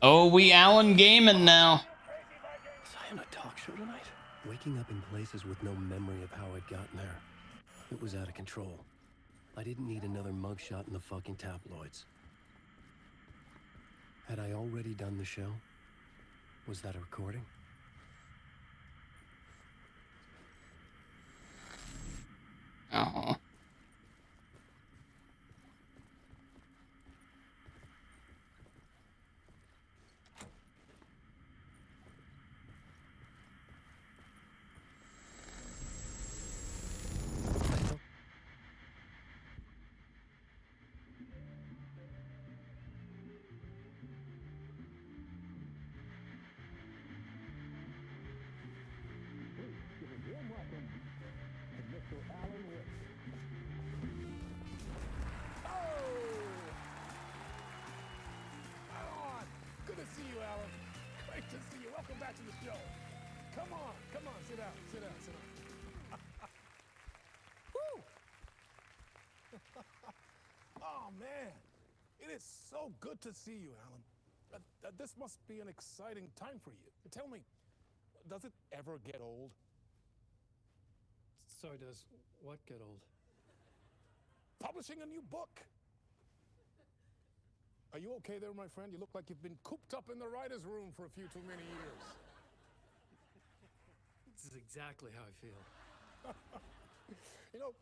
Oh, we Alan gaming now. Was I on a talk show tonight? Waking up in places with no memory of how I'd gotten there. It was out of control. I didn't need another mugshot in the fucking tabloids. Had I already done the show? Was that a recording? Oh. Good to see you, Alan. Great to see you. Welcome back to the show. Come on, sit down, sit down, sit down. Woo! Oh, man. It is so good to see you, Alan. This must be an exciting time for you. Tell me, does it ever get old? Sorry, does what get old? Publishing a new book. Are you okay there, my friend? You look like you've been cooped up in the writer's room for a few too many years. This is exactly how I feel. You know,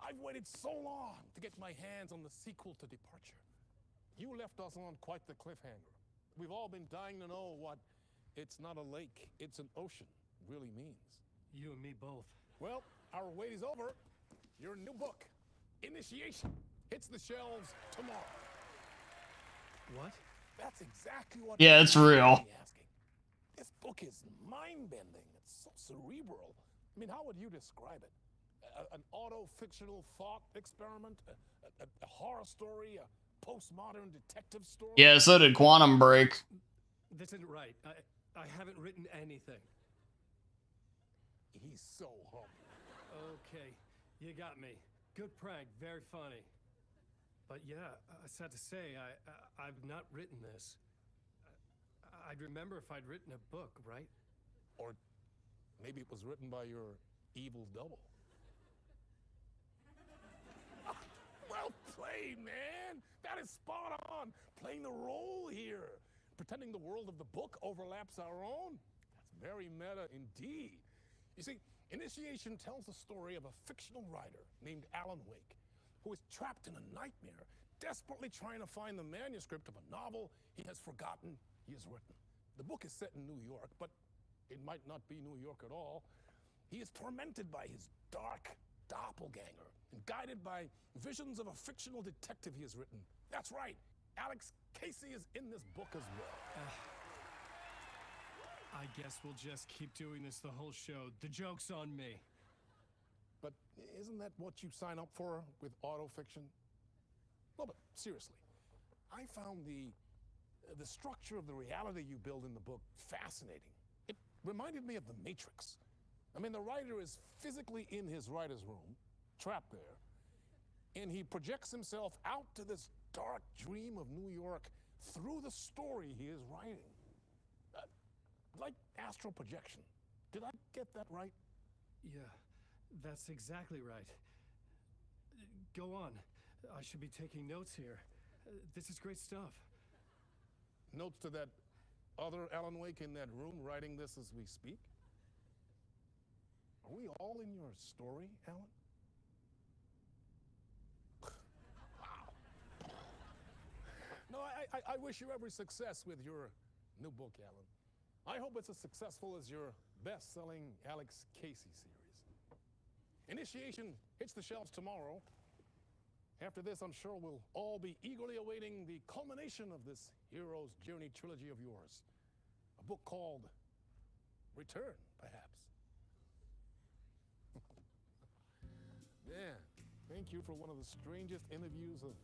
I've waited so long to get my hands on the sequel to Departure. You left us on quite the cliffhanger. We've all been dying to know what "it's not a lake, it's an ocean" really means. You and me both. Well, our wait is over. Your new book, Initiation, hits the shelves tomorrow. What? That's exactly what. Yeah, it's real. Asking. This book is mind-bending. It's so cerebral. I mean, how would you describe it? An auto-fictional thought experiment? A horror story? A postmodern detective story? Yeah, so did Quantum Break. This isn't right. I haven't written anything. He's so humble. Okay, you got me. Good prank, very funny. But yeah, sad to say, I've not written this. I'd remember if I'd written a book, right? Or maybe it was written by your evil double. Well played, man! That is spot on! Playing the role here. Pretending the world of the book overlaps our own. That's very meta indeed. You see, Initiation tells the story of a fictional writer named Alan Wake, who is trapped in a nightmare, desperately trying to find the manuscript of a novel he has forgotten he has written. The book is set in New York, but it might not be New York at all. He is tormented by his dark doppelganger and guided by visions of a fictional detective he has written. That's right, Alex Casey is in this book as well. I guess we'll just keep doing this the whole show. The joke's on me. But isn't that what you sign up for with autofiction? No, but seriously, I found the structure of the reality you build in the book fascinating. It reminded me of The Matrix. I mean, the writer is physically in his writer's room, trapped there, and he projects himself out to this dark dream of New York through the story he is writing. Like astral projection. Did I get that right? Yeah, that's exactly right. Go on. I should be taking notes here. This is great stuff. Notes to that other Alan Wake in that room writing this as we speak? Are we all in your story, Alan? Wow. No, I wish you every success with your new book, Alan. I hope it's as successful as your best-selling Alex Casey series. Initiation hits the shelves tomorrow. After this, I'm sure we'll all be eagerly awaiting the culmination of this hero's journey trilogy of yours. A book called Return, perhaps. Man, thank you for one of the strangest interviews of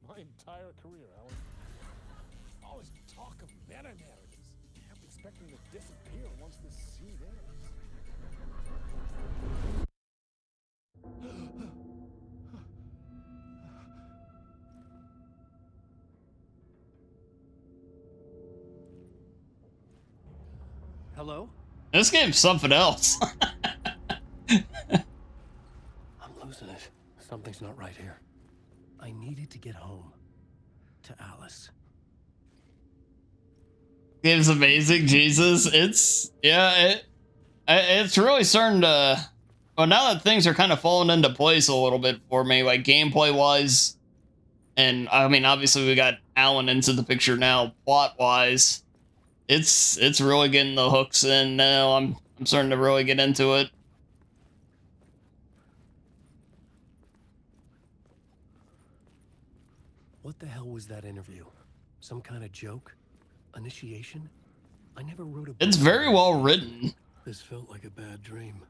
my entire career, Alan. All this talk of meta-narratives. I'm expecting to disappear once this scene ends. Hello? This game's something else. I'm losing it. Something's not right here. I needed to get home. To Alice. Game's amazing, Jesus. It's really starting to. Well, now that things are kind of falling into place a little bit for me, like gameplay wise, and I mean, obviously we got Alan into the picture now, plot wise. It's really getting the hooks in now. I'm starting to really get into it. What the hell was that interview? Some kind of joke? Initiation? I never wrote a book. It's very well written. This felt like a bad dream.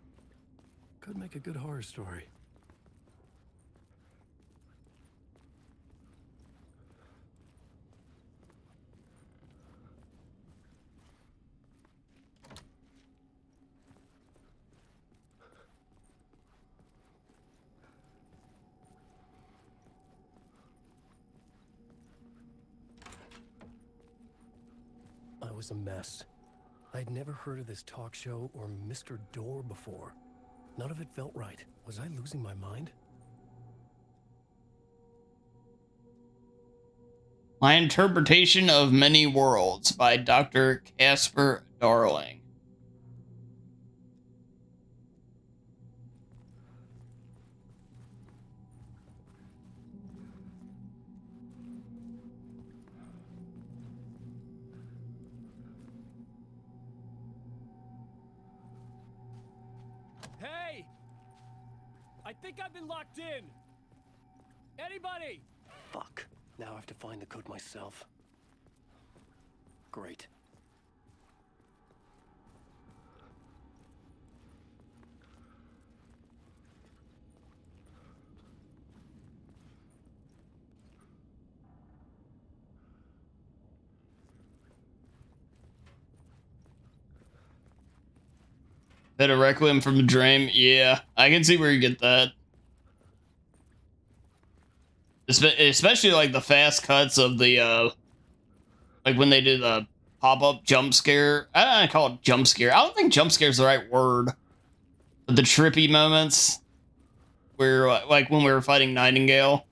Could make a good horror story. I was a mess. I'd never heard of this talk show or Mr. Door before. None of it felt right. Was I losing my mind? My Interpretation of Many Worlds by Dr. Casper Darling. Hey! I think I've been locked in! Anybody? Fuck. Now I have to find the code myself. Great. Bit of Requiem from a Dream. Yeah, I can see where you get that. Especially like the fast cuts of the like when they do the pop-up jump scare. I don't call it jump scare. I don't think jump scare is the right word. But the trippy moments where like when we were fighting Nightingale.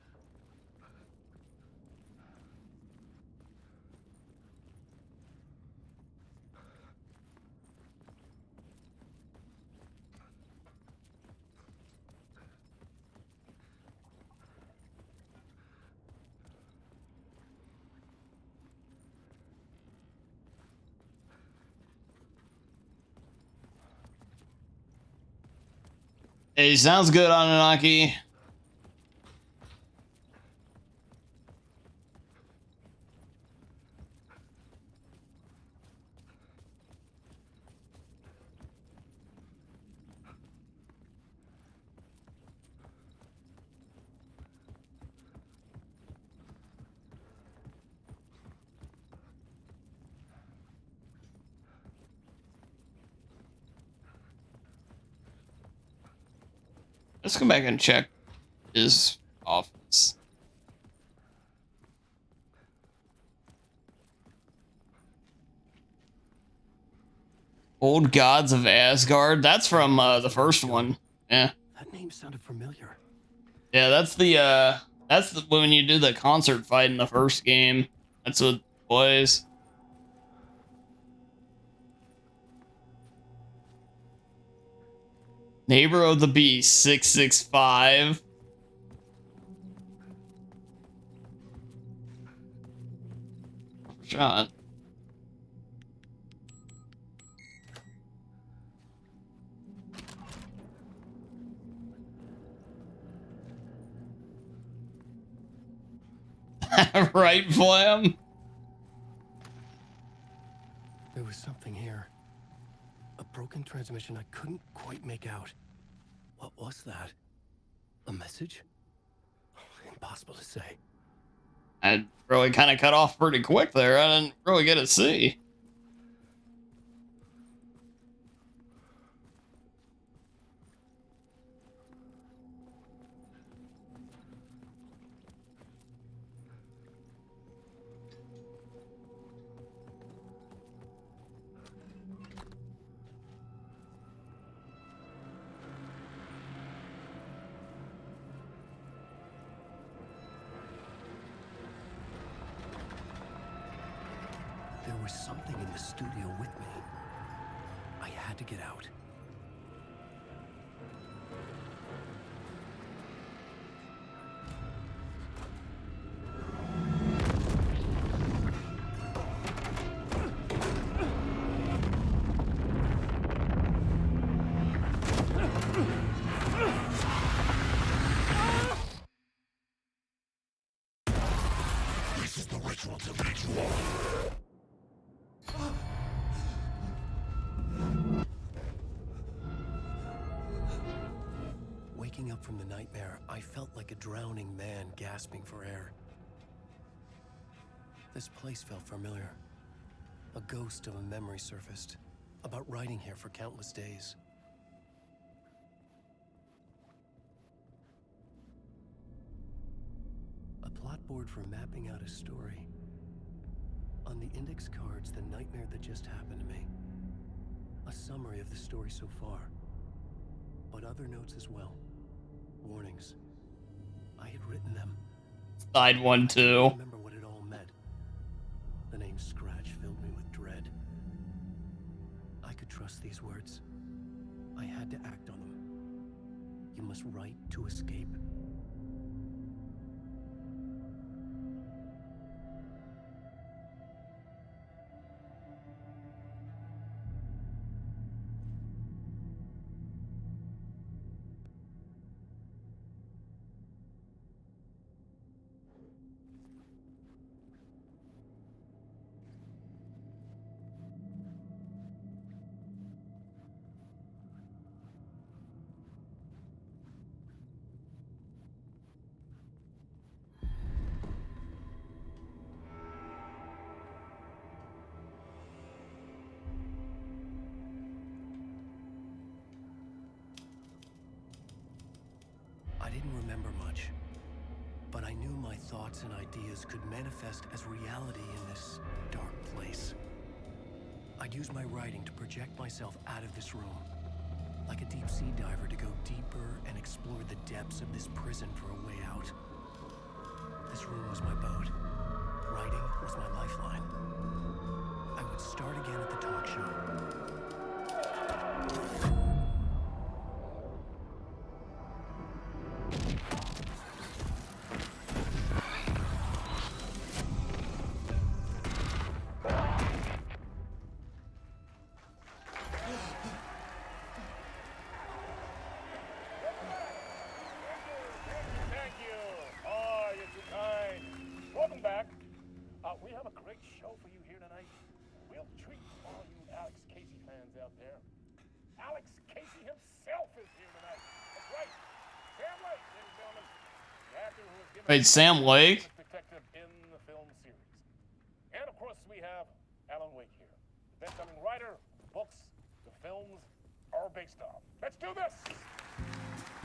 Hey, sounds good, Anunnaki. Let's go back and check his office. Old Gods of Asgard. That's from the first one. Yeah. That name sounded familiar. Yeah, that's the when you do the concert fight in the first game. That's what plays. Neighbor of the Beast 665. Shot. Right, Flam? There was something here. A broken transmission I couldn't quite make out. What was that? A message? Impossible to say. I really kind of cut off pretty quick there. I didn't really get to see. There was something in the studio with me. I had to get out. Waking up from the nightmare, I felt like a drowning man gasping for air. This place felt familiar. A ghost of a memory surfaced, about riding here for countless days. A plot board for mapping out a story. On the index cards, the nightmare that just happened to me. A summary of the story so far, but other notes as well. Warnings. I had written them. Side one I too. remember what it all meant. The name Scratch filled me with dread. I could trust these words. I had to act on them. You must write to escape. I didn't remember much, but I knew my thoughts and ideas could manifest as reality in this dark place. I'd use my writing to project myself out of this room, like a deep sea diver to go deeper and explore the depths of this prison for a way out. This room was my boat. Writing was my lifeline. I would start again at the talk show. Thank you. Oh, you're too kind. Welcome back. We have a great show for you here tonight. We'll treat all you Alex Casey fans out there. Alex Casey himself is here tonight. That's right. Sam Lake, ladies and gentlemen. The actor who was given Wait, Sam Lake? detective in the film series. And of course, we have Alan Wake here. The best-selling writer, books, the films are based on. Let's do this.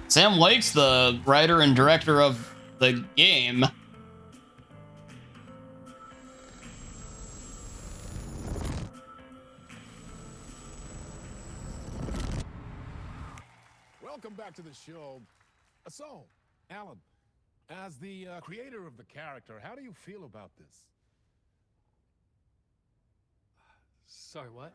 Sam Lake's the writer and director of the game. Welcome back to the show. So, Alan, as the creator of the character, how do you feel about this? Sorry, what?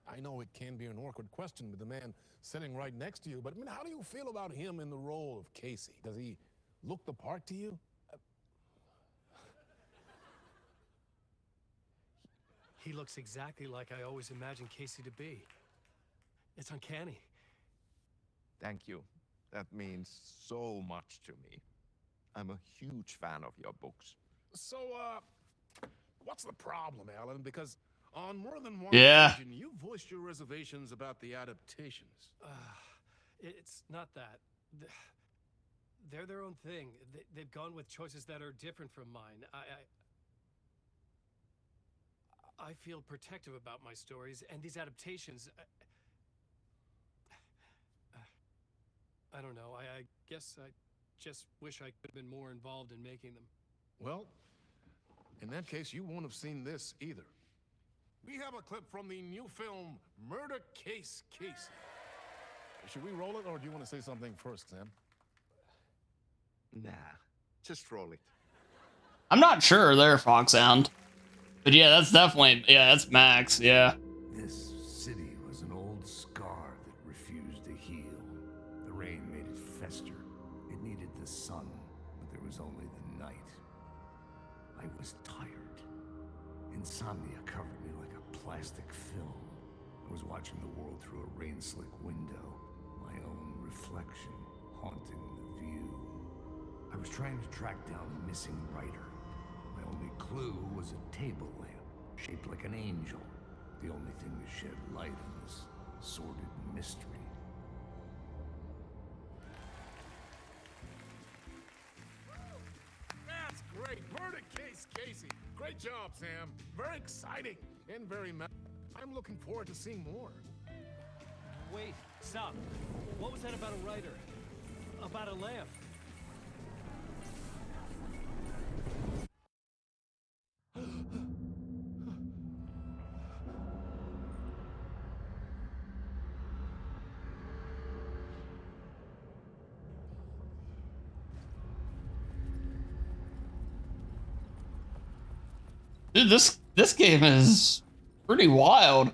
I know it can be an awkward question with the man sitting right next to you, but I mean, how do you feel about him in the role of Casey? Does he look the part to you? He looks exactly like I always imagined Casey to be. It's uncanny. Thank you. That means so much to me. I'm a huge fan of your books. So, what's the problem, Alan? Because on more than one Yeah. occasion, you voiced your reservations about the adaptations. It's not that. They're their own thing. They've gone with choices that are different from mine. I feel protective about my stories, and these adaptations. I don't know. I guess I just wish I could have been more involved in making them. Well, in that case, you won't have seen this either. We have a clip from the new film, Murder Case Casey. Should we roll it, or do you want to say something first, Sam? Nah, just roll it. I'm not sure there, Foxhound. But yeah, that's definitely, yeah, that's Max, yeah. This city was an old scar that refused to heal. The rain made it fester. It needed the sun, but there was only the night. I was tired. Insomnia covered me like a plastic film. I was watching the world through a rain-slick window, my own reflection haunting the view. I was trying to track down a missing writer. My only clue was a table lamp, shaped like an angel. The only thing that shed light on this sordid mystery. That's great. Murder case, Casey. Great job, Sam. Very exciting and very I'm looking forward to seeing more. Wait, stop. What was that about a writer? About a lamp? Dude, this game is pretty wild.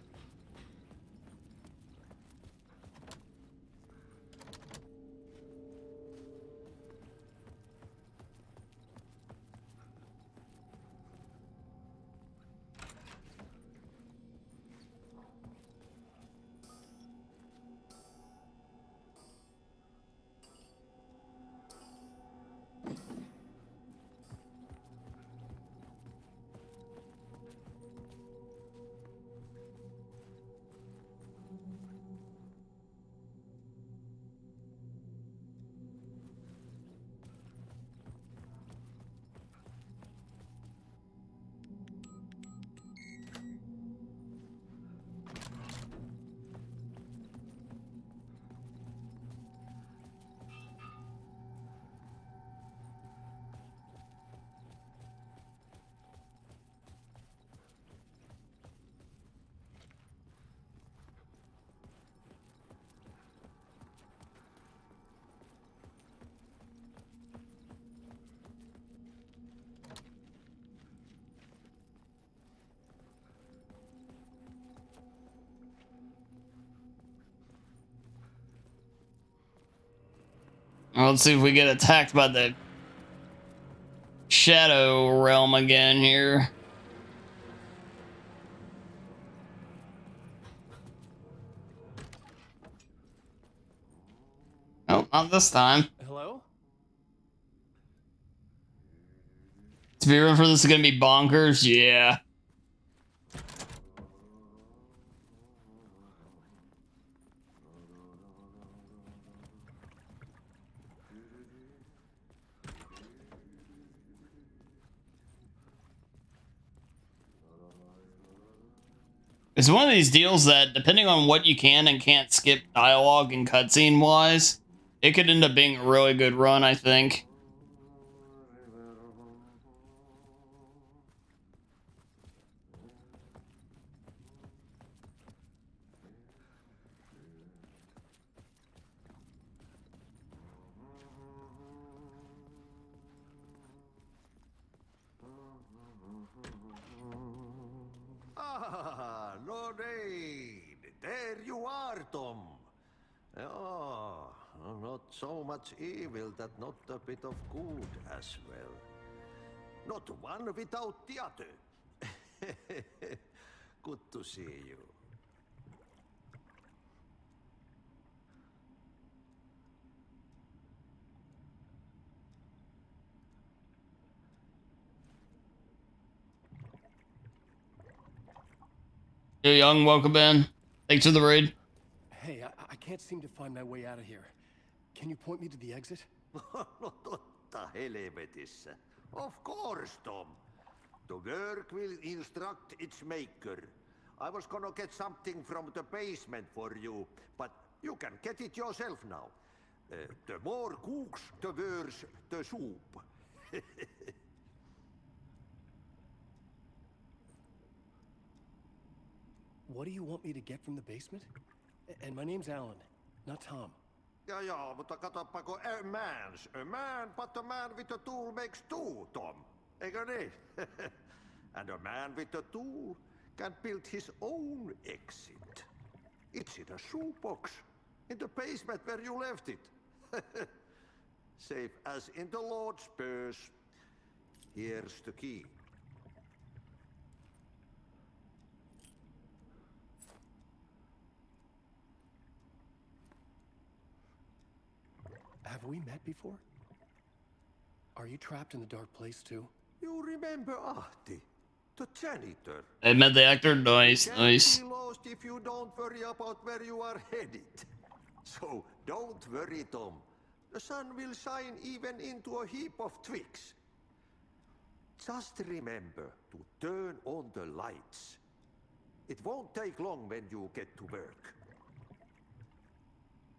Well, let's see if we get attacked by the Shadow Realm again here. Oh, not this time. Hello? To be real for this is gonna be bonkers, yeah. It's one of these deals that, depending on what you can and can't skip dialogue and cutscene wise, it could end up being a really good run, I think. Ah, Lord Aid, there you are, Tom. Oh, not so much evil that not a bit of good as well. Not one without the other. Good to see you. Hey, Young, welcome in. Thanks for the raid. Hey, I can't seem to find my way out of here. Can you point me to the exit? No totta helvetissä. Of course, Tom. The work will instruct its maker. I was gonna get something from the basement for you, but you can get it yourself now. The more cooks, the worse the soup. What do you want me to get from the basement? And my name's Alan, not Tom. Ja, mutta katoppa kun a man, but a man with a tool makes two, Tom. Eikö niin? And a man with a tool can build his own exit. It's in a shoebox, in the basement where you left it. Safe as in the Lord's purse. Here's the key. Have we met before? Are you trapped in the dark place too? You remember Ahti, the janitor? I met the actor. Nice, Can't nice. be lost if you don't worry about where you are headed. So don't worry, Tom. The sun will shine even into a heap of twigs. Just remember to turn on the lights. It won't take long when you get to work.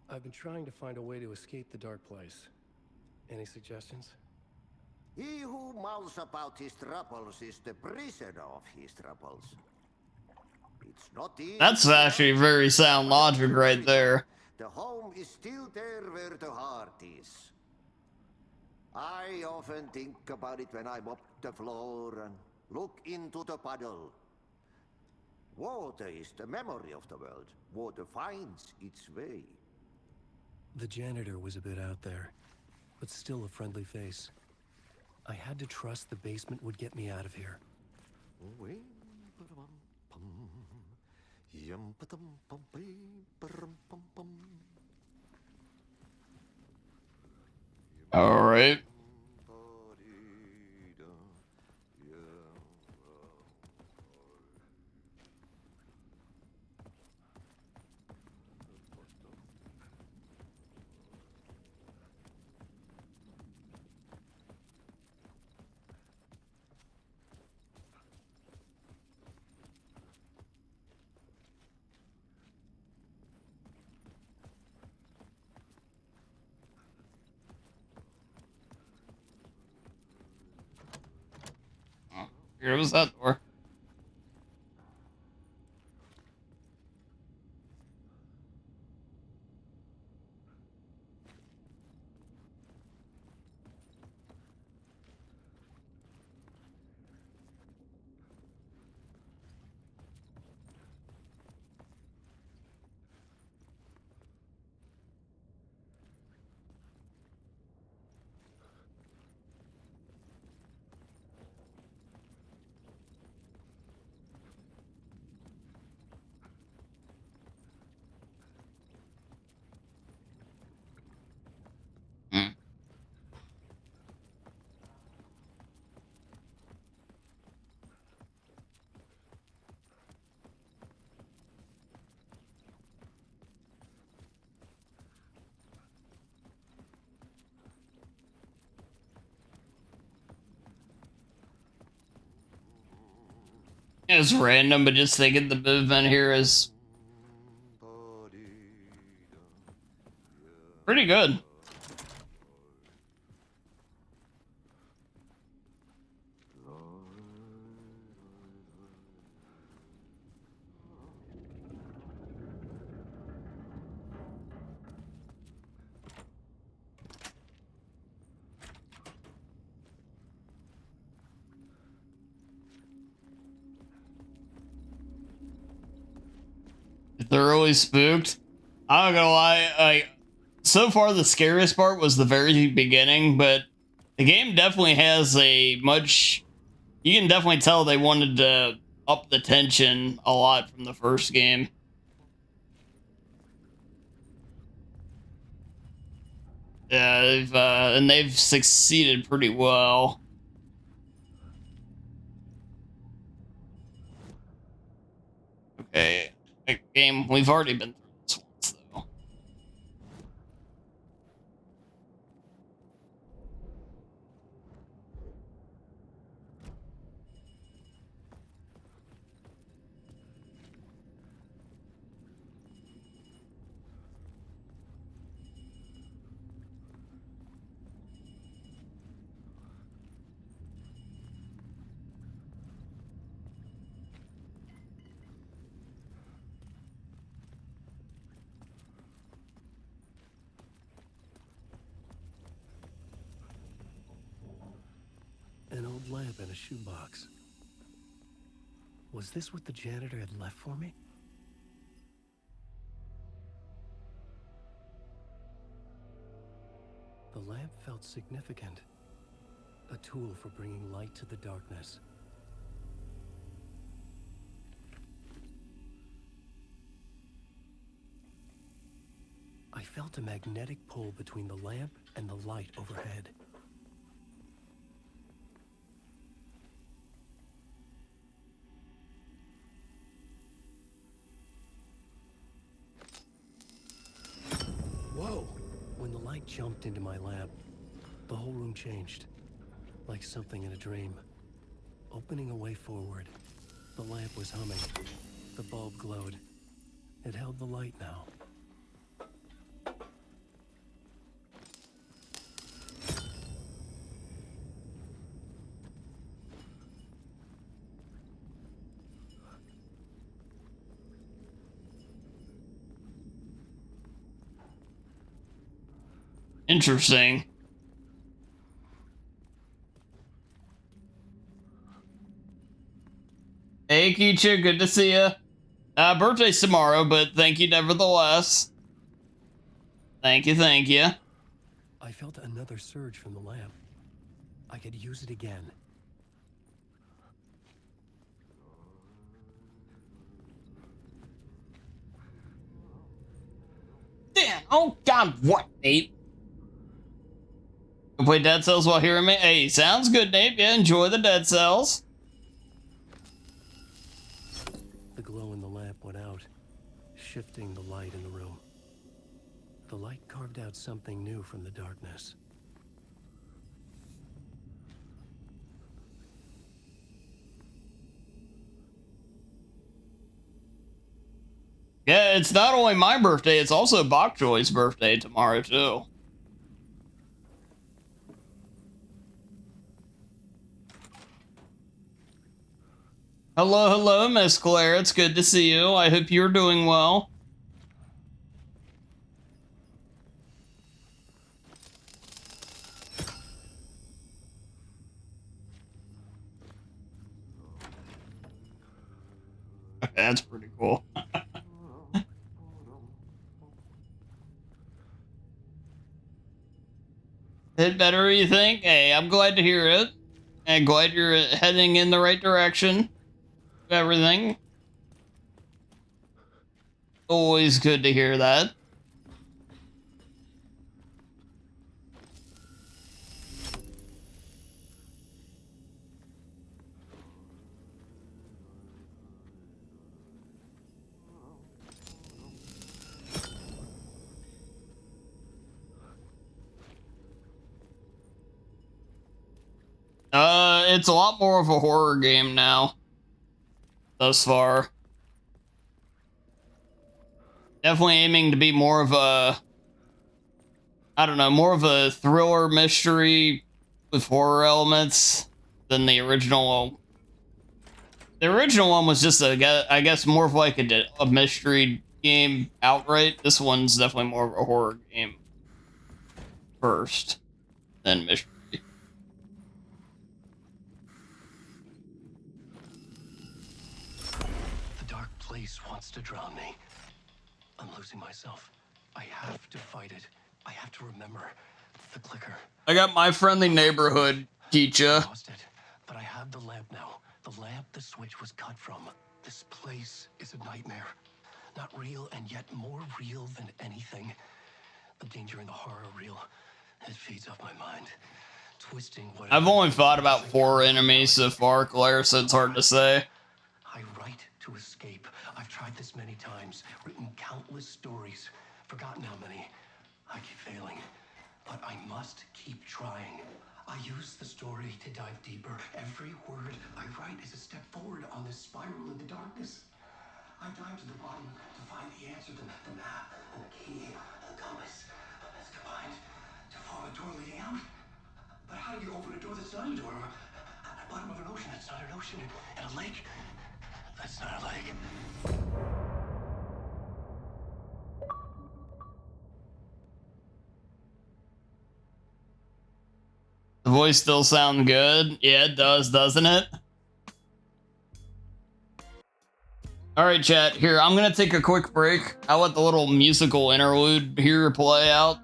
I've been trying to find a way to escape the dark place. Any suggestions? He who mouths about his troubles is the prisoner of his troubles. It's not easy. That's actually very sound logic right there. The home is still there where the heart is. I often think about it when I mop the floor and look into the puddle. Water is the memory of the world. Water finds its way. The janitor was a bit out there, but still a friendly face. I had to trust the basement would get me out of here. All right. Here was that door. It's random, but just thinking the movement here is pretty good. Thoroughly spooked. I'm not gonna lie, so far the scariest part was the very beginning, but the game definitely has a much, you can definitely tell they wanted to up the tension a lot from the first game. Yeah, and they've succeeded pretty well. Okay. Game, we've already been through this once, though. An old lamp in a shoebox. Was this what the janitor had left for me? The lamp felt significant. A tool for bringing light to the darkness. I felt a magnetic pull between the lamp and the light overhead. Whoa! When the light jumped into my lamp, the whole room changed, like something in a dream. Opening a way forward, the lamp was humming. The bulb glowed. It held the light now. Interesting. Hey, Kicha, good to see you. Birthday's tomorrow, but thank you nevertheless. Thank you, thank you. I felt another surge from the lamp. I could use it again. Damn, oh god, what, Nate? You play Dead Cells while hearing me? Hey, sounds good, Nate. Yeah, enjoy the Dead Cells. The glow in the lamp went out, shifting the light in the room. The light carved out something new from the darkness. Yeah, it's not only my birthday, it's also Bokjoy's birthday tomorrow, too. Hello, hello, Miss Claire. It's good to see you. I hope you're doing well. That's pretty cool. Hit better, you think? Hey, I'm glad to hear it. And glad you're heading in the right direction. Everything. Always good to hear that. It's a lot more of a horror game now. Thus far. Definitely aiming to be more of a, I don't know, more of a thriller mystery with horror elements than the original. The original one was just I guess more of like a mystery game outright. This one's definitely more of a horror game first, then mystery. Wants to drown me. I'm losing myself. I have to fight it. I have to remember the clicker. I got my friendly neighborhood, Kicha. I lost it, but I have the lamp now. The lamp the switch was cut from. This place is a nightmare. Not real, and yet more real than anything. The danger and the horror are real. It feeds off my mind. Twisting what I've only fought about 4 enemies so far, Claire, so it's hard to say. I write to escape. I've tried this many times, written countless stories, forgotten how many. I keep failing, but I must keep trying. I use the story to dive deeper. Every word I write is a step forward on this spiral in the darkness. I dive to the bottom to find the answer, the map, and the key, and the compass. It's combined to form a door leading out. But how do you open a door that's not a door? At the bottom of an ocean that's not an ocean, and a lake that's not a lake. The voice still sound good? Yeah, it does, doesn't it? All right, chat. Here, I'm gonna take a quick break. I'll let the little musical interlude here play out.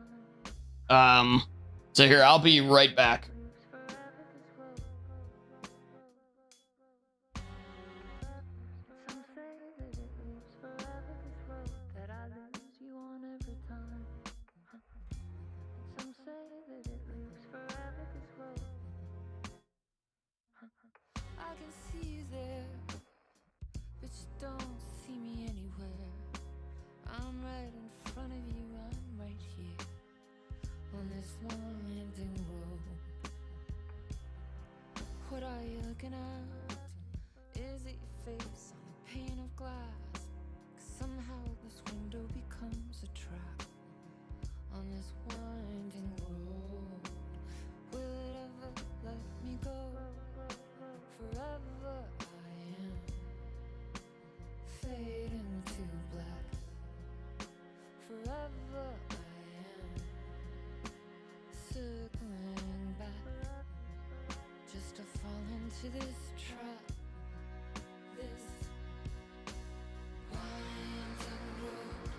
So here, I'll be right back. I can see you there, but you don't see me anywhere. I'm right in front of you, I'm right here on this long winding road. What are you looking at? Is it your face on a pane of glass? 'Cause somehow this window becomes a trap on this winding road. Will it ever let me go? Forever I am fading to black. Forever I am circling back, just to fall into this trap. This winding road.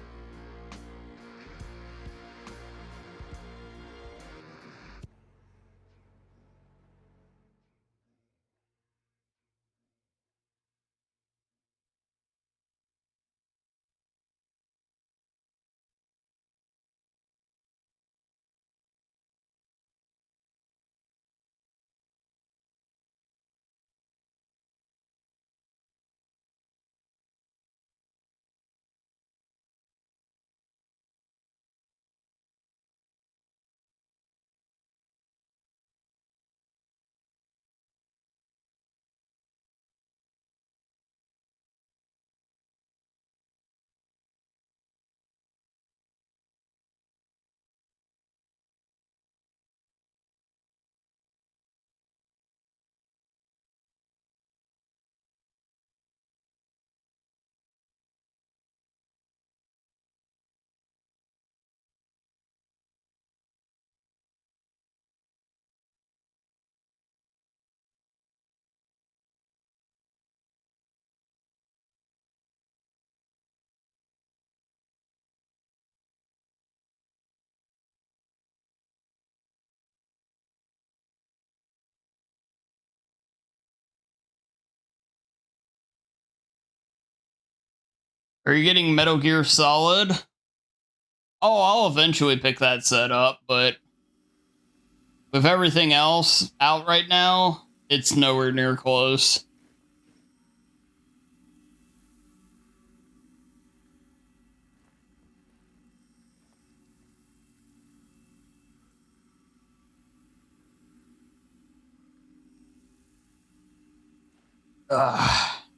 Are you getting Metal Gear Solid? Oh, I'll eventually pick that set up, but with everything else out right now, it's nowhere near close.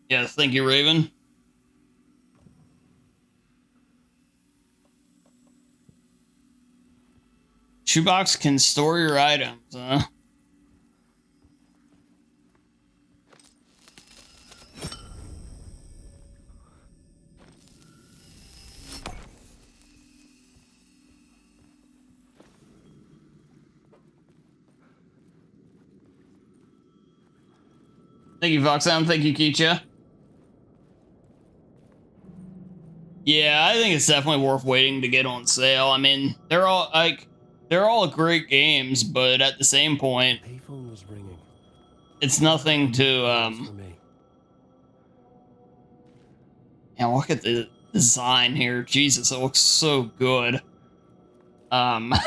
Yes, thank you, Raven. Shoebox can store your items, huh? Thank you, Voxhound. Thank you, Keisha. Yeah, I think it's definitely worth waiting to get on sale. I mean, they're all great games, but at the same point, Payphone was ringing. it's nothing to For me. yeah, look at the design here. Jesus, it looks so good. What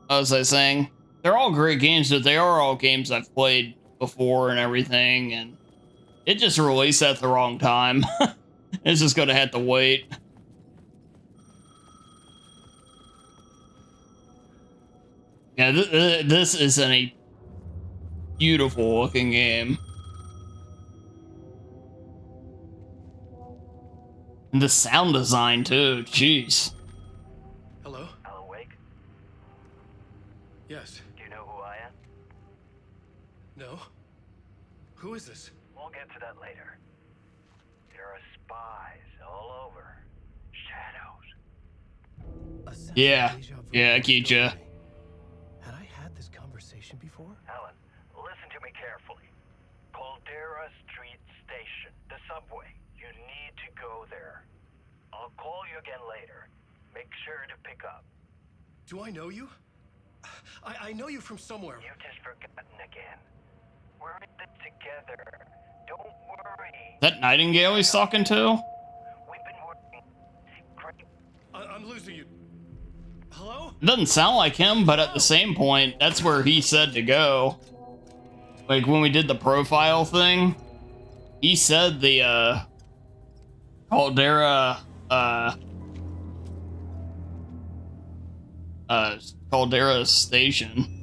was I saying? They're all great games, but they are all games I've played before and everything, and it just released at the wrong time. It's just gonna have to wait. Yeah, this is a beautiful looking game. And the sound design too, jeez. Hello? Alan Wake? Yes. Do you know who I am? No? Who is this? We'll get to that later. There are spies all over. Shadows. Yeah, I get ya. Had I had this conversation before? Alan, listen to me carefully. Caldera Street Station, the subway. You need to go there. I'll call you again later. Make sure to pick up. Do I know you? I know you from somewhere. You've just forgotten again. We're in this together. Don't worry. Is that Nightingale he's talking to? We've been working great. I'm losing you. Hello? It doesn't sound like him, but at the same point, that's where he said to go. Like, when we did the profile thing, he said the, Caldera, Caldera Station.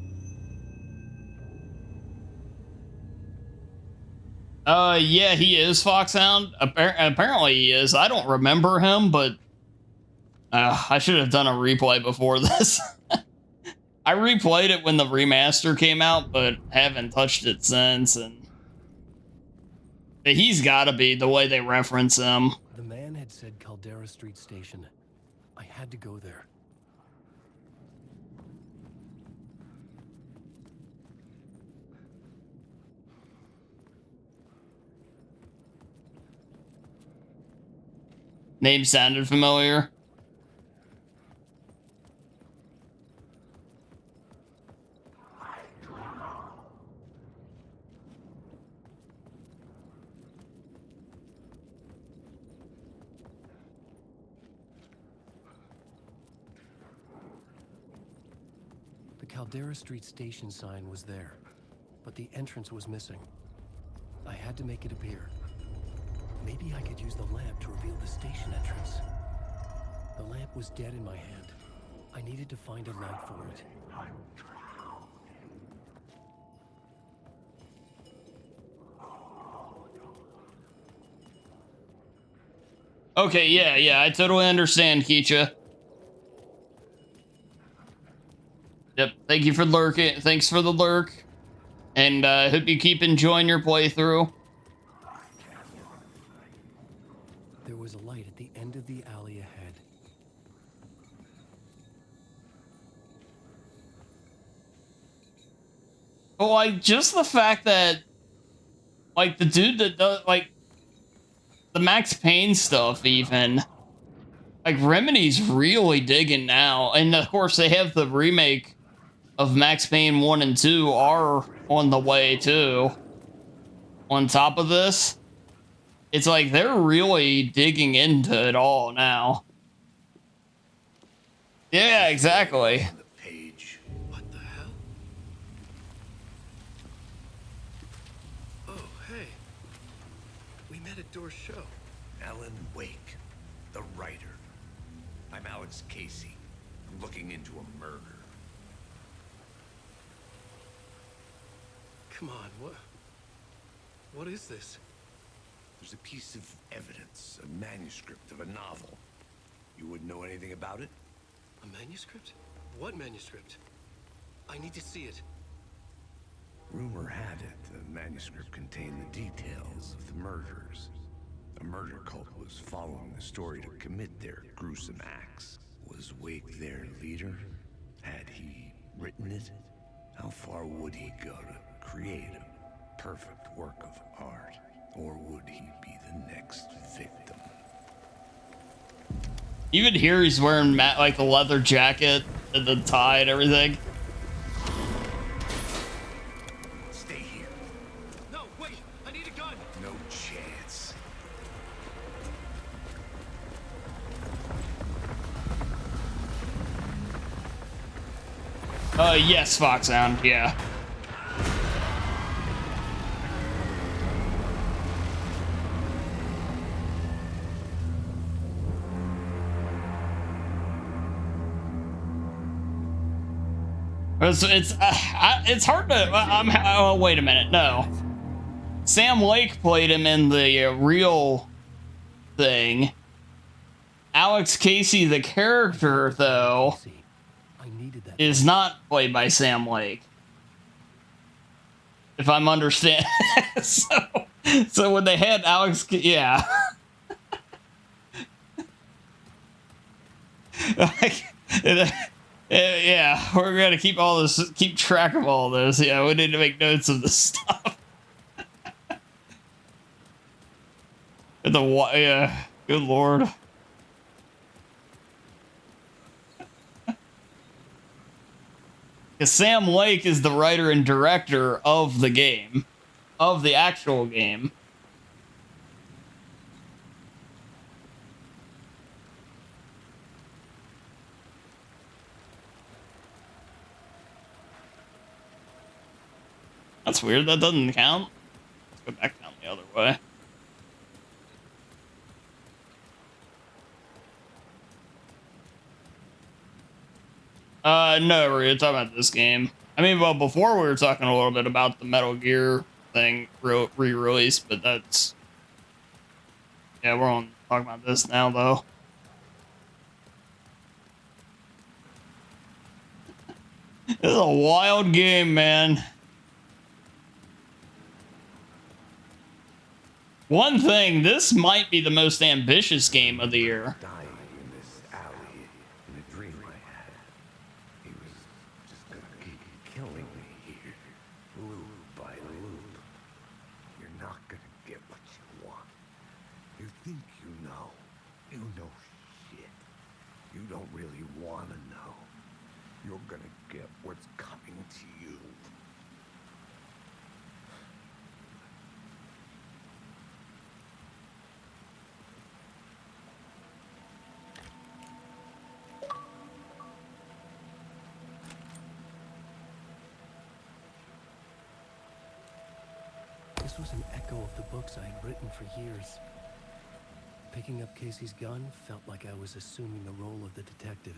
Yeah, he is Foxhound. Apparently he is. I don't remember him, but I should have done a replay before this. I replayed it when the remaster came out, but haven't touched it since. And he's got to be the way they reference him. The man had said Caldera Street Station. I had to go there. Name sounded familiar. The Caldera Street Station sign was there, but the entrance was missing. I had to make it appear. Maybe I could use the lamp to reveal the station entrance. The lamp was dead in my hand. I needed to find a light for it. Okay, yeah, I totally understand, Keecha. Yep, thank you for lurking. Thanks for the lurk. And I hope you keep enjoying your playthrough. There was a light at the end of the alley ahead. But, like, just the fact that, like, the dude that does, like, the Max Payne stuff, even, like, Remedy's really digging now. And, of course, they have the remake of Max Payne 1 and 2 are on the way, too. On top of this. It's like they're really digging into it all now. Yeah, exactly. The page. What the hell? Oh, hey. We met at Door's show. Alan Wake, the writer. I'm Alex Casey. I'm looking into a murder. Come on, what is this? There's a piece of evidence, a manuscript of a novel. You wouldn't know anything about it? A manuscript? What manuscript? I need to see it. Rumor had it the manuscript contained the details of the murders. A murder cult was following the story to commit their gruesome acts. Was Wake their leader? Had he written it? How far would he go to create a perfect work of art? Or would he be the next victim? Even here, he's wearing like the leather jacket and the tie and everything. Stay here. No, wait! I need a gun! No chance. Yes, Foxhound, yeah. It's hard to. Oh, wait a minute. No, Sam Lake played him in the real thing. Alex Casey, the character, though, is not played by Sam Lake. If I'm understanding. so when they had Alex, yeah. Yeah, we're gonna keep track of all this. Yeah, we need to make notes of this stuff. Yeah, good lord. Because Sam Lake is the writer and director of the game, of the actual game. That's weird. That doesn't count. Let's go back down the other way. No, we're talking about this game. I mean, well, before we were talking a little bit about the Metal Gear thing re-release, but that's... Yeah, we're on talking about this now, though. This is a wild game, man. One thing, this might be the most ambitious game of the year. Dying in this alley in a dream I had. He was just gonna keep killing me here, loop by loop. You're not gonna get what you want. You think you know. You know shit. You don't really want to know. You're gonna get what's coming to you. This was an echo of the books I had written for years. Picking up Casey's gun felt like I was assuming the role of the detective.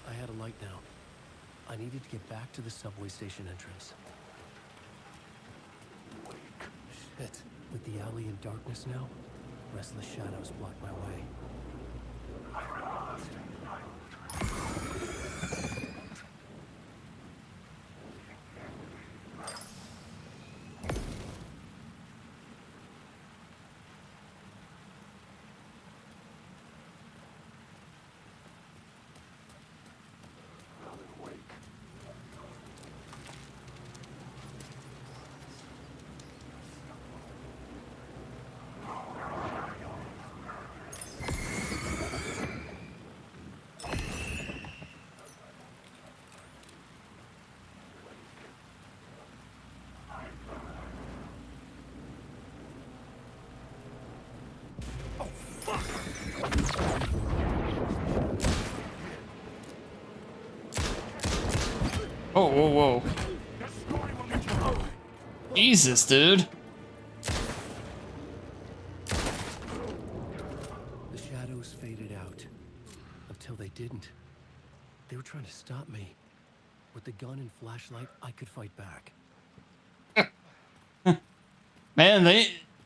I had a light now. I needed to get back to the subway station entrance. Shit. With the alley in darkness now, restless shadows block my way. Oh, whoa, whoa. Jesus, dude. The shadows faded out. Until they didn't. They were trying to stop me. With the gun and flashlight, I could fight back. Man,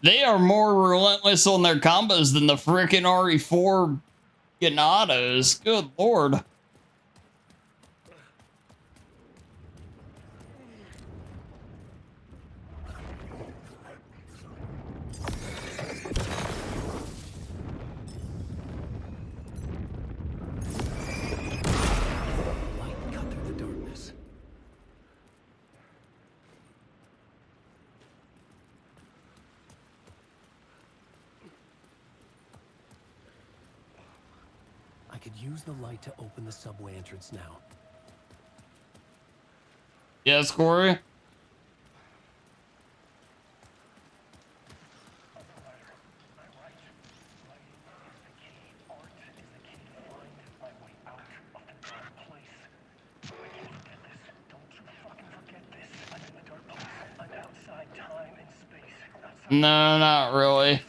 they are more relentless on their combos than the frickin' RE4 getting autos. Good lord. Light cut through the darkness. I could use the light to open the subway entrance now. Yes, Corey? No, not really.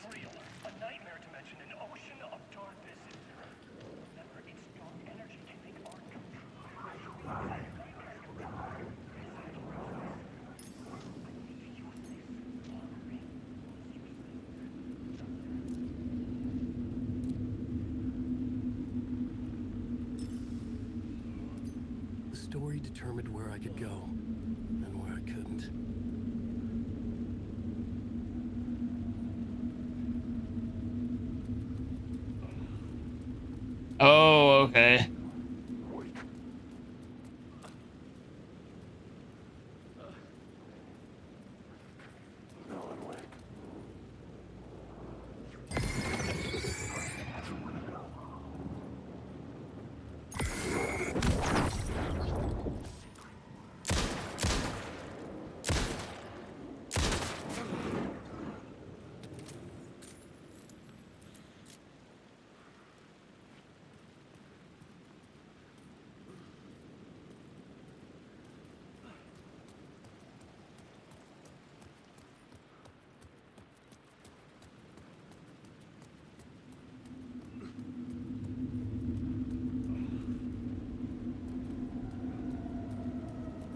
The story determined where I could go and where I couldn't. Oh, okay.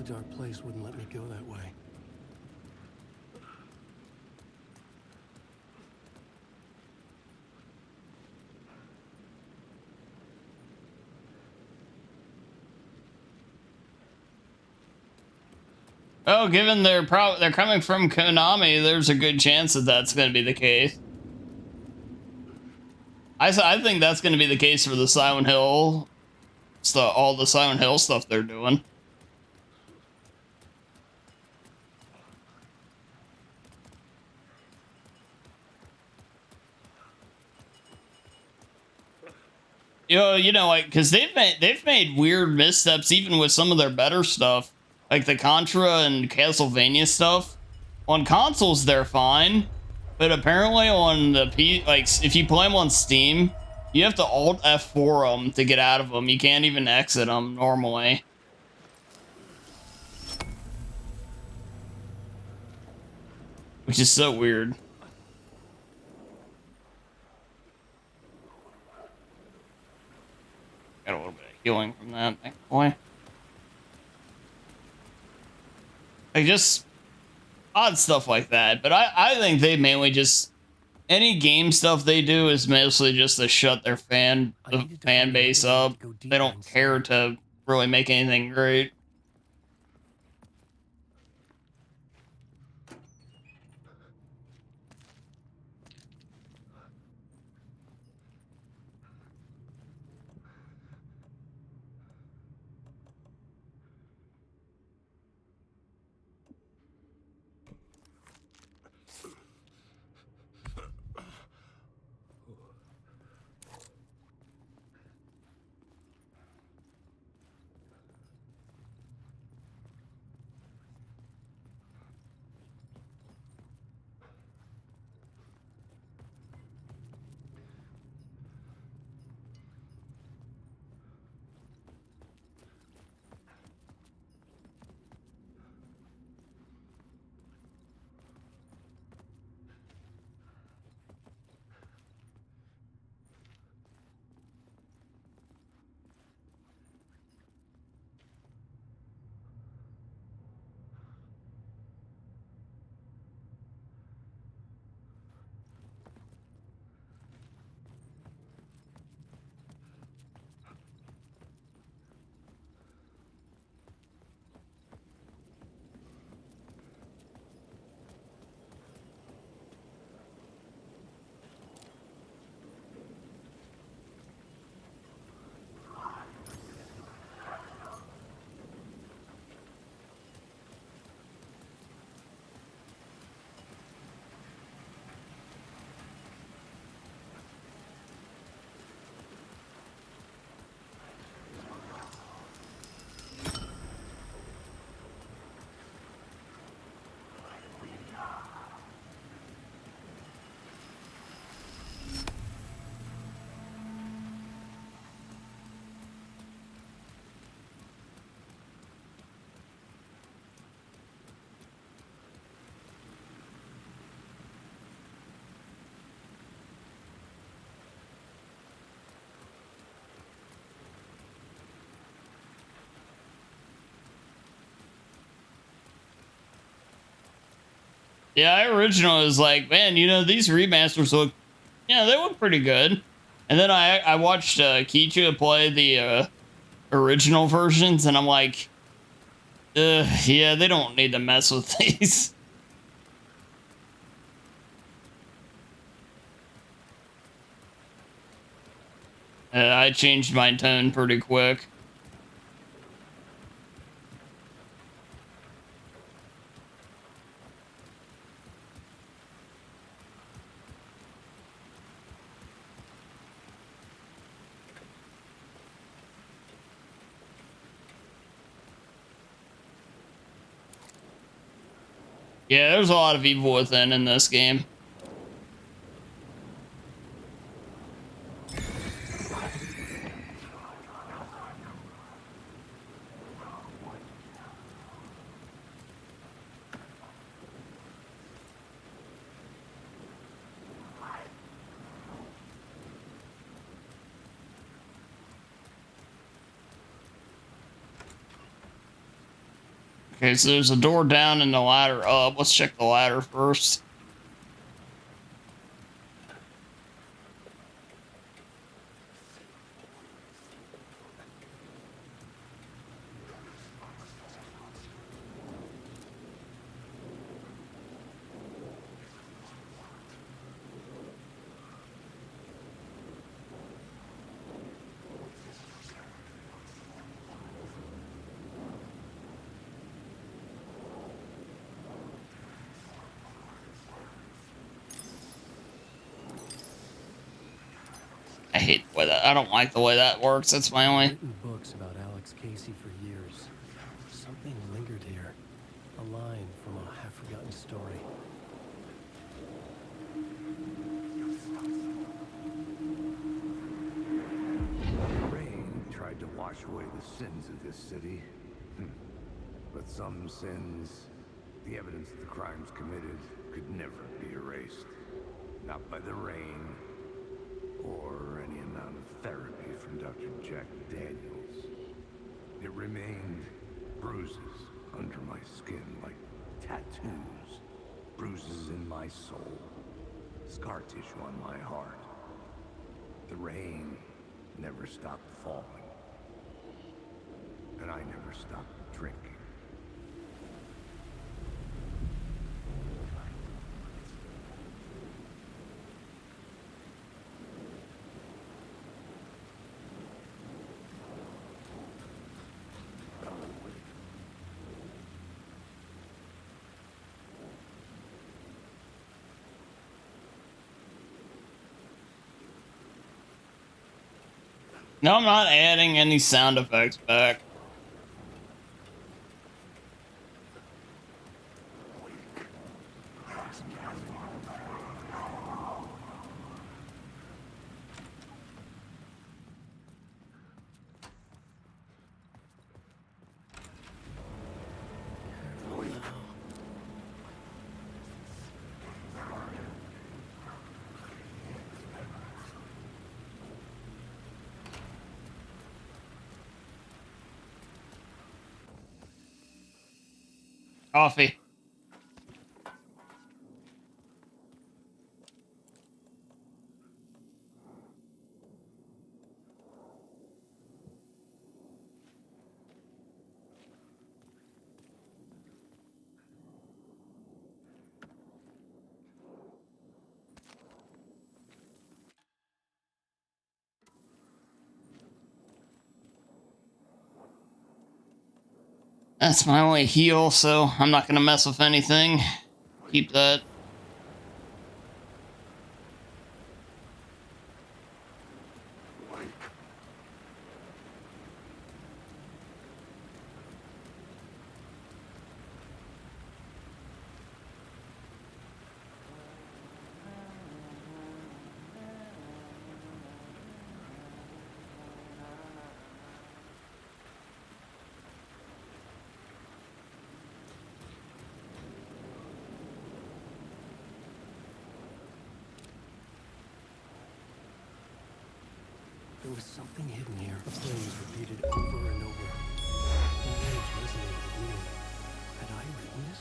dark place wouldn't let me go that way. Oh, given they're coming from Konami, there's a good chance that that's going to be the case. I think that's going to be the case for the Silent Hill stuff, all the Silent Hill stuff they're doing. You know, like, because they've made weird missteps even with some of their better stuff, like the Contra and Castlevania stuff. On consoles, they're fine, but apparently on the if you play them on Steam, you have to Alt F4 them to get out of them. You can't even exit them normally. Which is so weird. Got a little bit of healing from that, thankfully. Like, just odd stuff like that. But I think they mainly just... Any game stuff they do is mostly just to shut their fan base up. They don't care to really make anything great. Yeah, I originally was like, man, you know, these remasters look, yeah, they look pretty good. And then I watched Kicha play the original versions, and I'm like, yeah, they don't need to mess with these. I changed my tone pretty quick. Yeah, there's a lot of evil within in this game. Okay, so there's a door down and a ladder up. Let's check the ladder first. I hate the way that. I don't like the way that works. That's my only. I've written books about Alex Casey for years. Something lingered here. A line from a half-forgotten story. The rain tried to wash away the sins of this city. But some sins, the evidence of the crimes committed, could never be erased. Not by the rain, or any amount of therapy from Dr. Jack Daniels. It remained bruises under my skin, like tattoos. Bruises in my soul. Scar tissue on my heart. The rain never stopped falling. And I never stopped drinking. No, I'm not adding any sound effects back. Coffee. That's my only heal, so I'm not gonna mess with anything. Keep that. There was something hidden here. The phrase repeated over and over. The words resonated with me. Had I written this?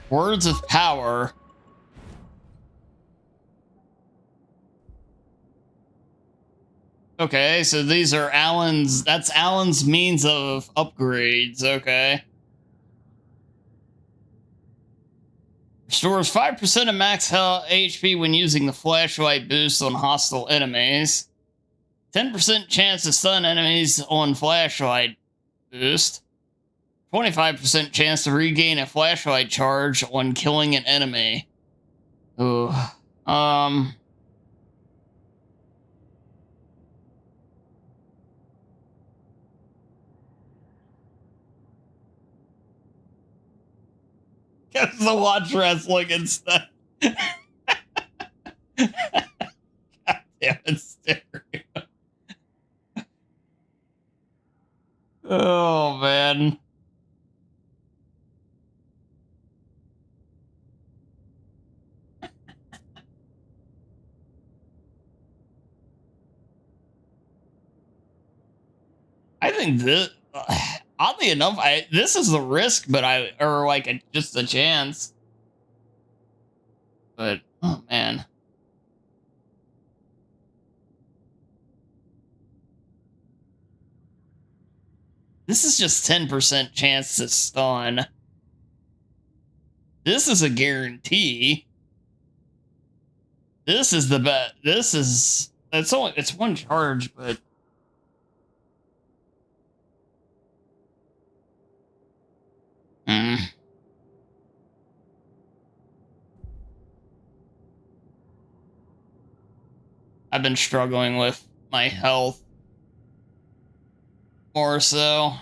Words of power. Okay, so these are Alan's. That's Alan's means of upgrades. Okay. Restores 5% of max health HP when using the flashlight boost on hostile enemies. 10% chance to stun enemies on flashlight boost. 25% chance to regain a flashlight charge when killing an enemy. Ooh. Guess the watch wrestling instead. God damn it, stereo. Oh, man. think this, oddly enough, this is the risk, but just a chance. But oh man, this is just 10% chance to stun. This is a guarantee. This is the bet. It's one charge, but. I've been struggling with my health more so.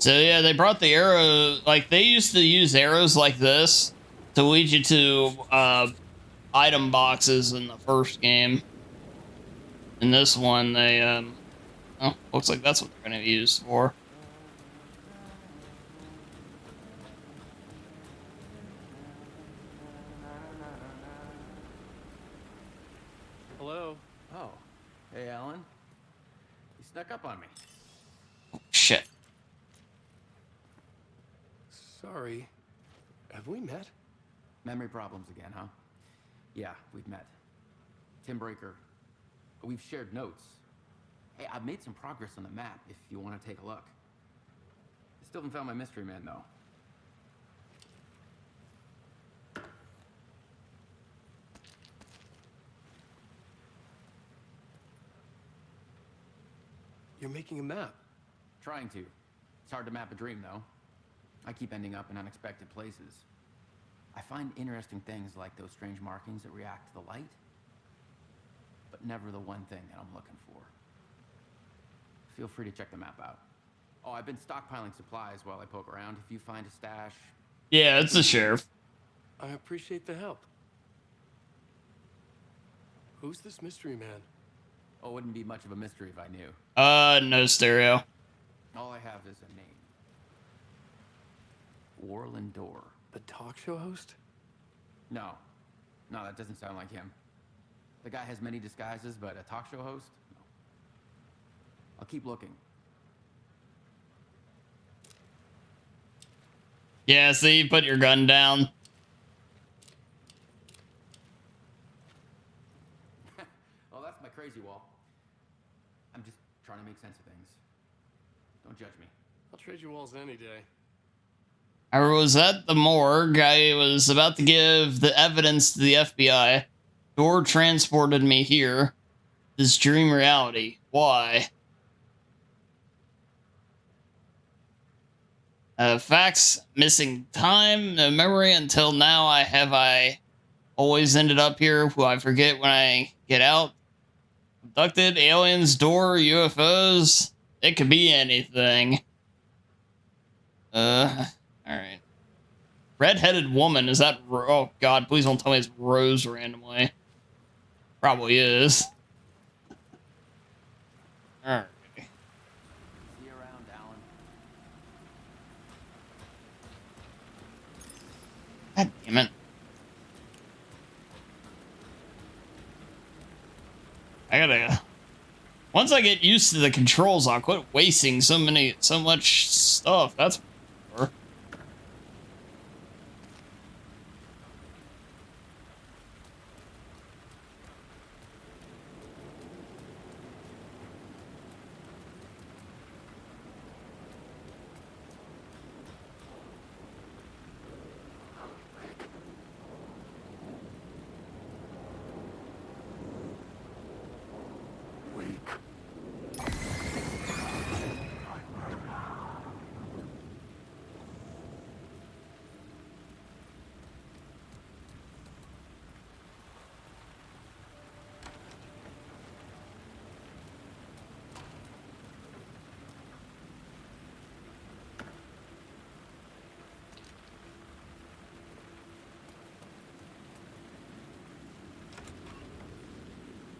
So yeah, they brought the arrow, like they used to use arrows like this to lead you to item boxes in the first game. In this one, they oh, looks like that's what they're going to be used for. Hello. Oh, hey, Alan. You snuck up on me. Oh, shit. Sorry. Have we met? Memory problems again, huh? Yeah, we've met. Tim Breaker. We've shared notes. Hey, I've made some progress on the map if you want to take a look. I still haven't found my mystery man, though. You're making a map. Trying to. It's hard to map a dream, though. I keep ending up in unexpected places. I find interesting things like those strange markings that react to the light, but never the one thing that I'm looking for. Feel free to check the map out. Oh, I've been stockpiling supplies while I poke around. If you find a stash... Yeah, it's the sheriff. I appreciate the help. Who's this mystery man? Oh, it wouldn't be much of a mystery if I knew. No stereo. All I have is a name. Warlin Door. The talk show host? No. No, that doesn't sound like him. The guy has many disguises, but a talk show host? No. I'll keep looking. Yeah, see, put your gun down. Well, that's my crazy wall. I'm just trying to make sense of things. Don't judge me. I'll trade you walls any day. I was at the morgue. I was about to give the evidence to the FBI. Door transported me here. This dream reality. Why? Facts, missing time, no memory until now. I always ended up here? Who I forget when I get out? Abducted, aliens, door, UFOs. It could be anything. Alright. Red-headed woman, is that... Oh, God, please don't tell me it's Rose randomly. Probably is. Alright. See you around, Alan. God damn it. I gotta... Once I get used to the controls, I'll quit wasting so much stuff. That's...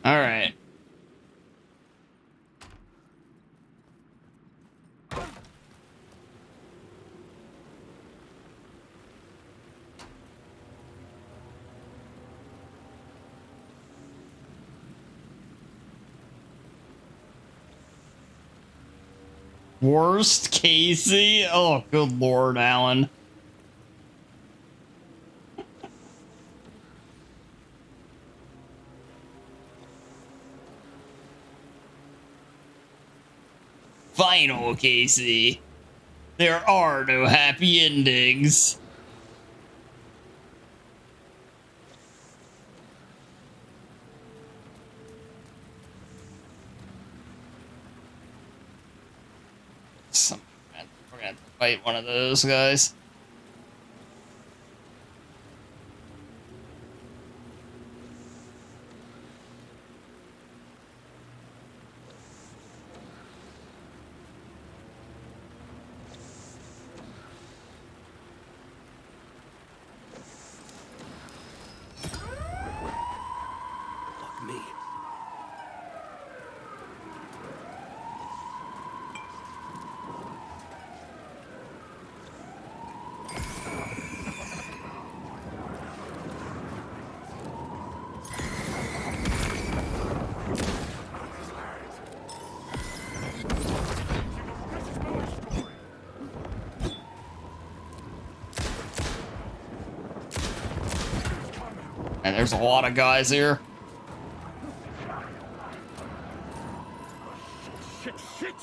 All right. Worst Casey? Oh, good lord, Alan. Final, Casey. There are no happy endings. We're gonna have to fight one of those guys. Fuck me. And there's a lot of guys here. Shit, shit!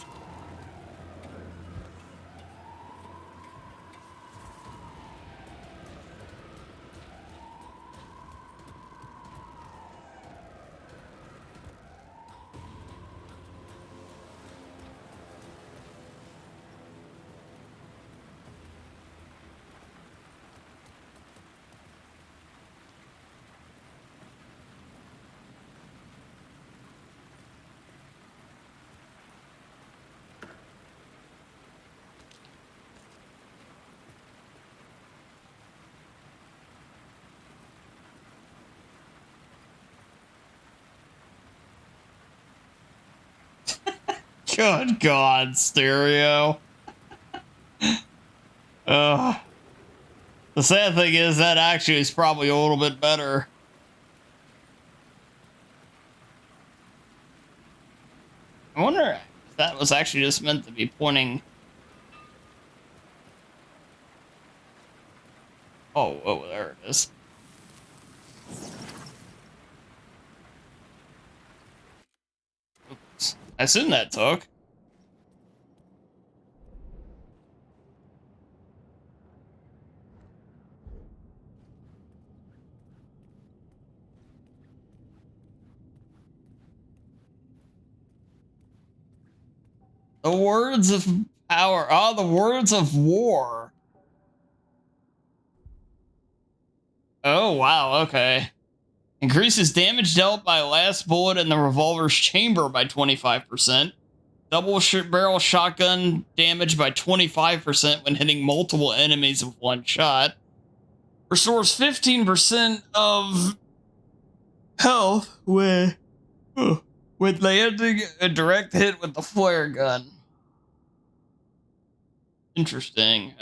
Good God, Stereo. The sad thing is that actually is probably a little bit better. I wonder if that was actually just meant to be pointing. Oh, there it is. Oops. I assume that took. The words of power. Oh, the words of war. Oh, wow, okay. Increases damage dealt by last bullet in the revolver's chamber by 25%. Double barrel shotgun damage by 25% when hitting multiple enemies with one shot. Restores 15% of health when landing a direct hit with the flare gun. Interesting.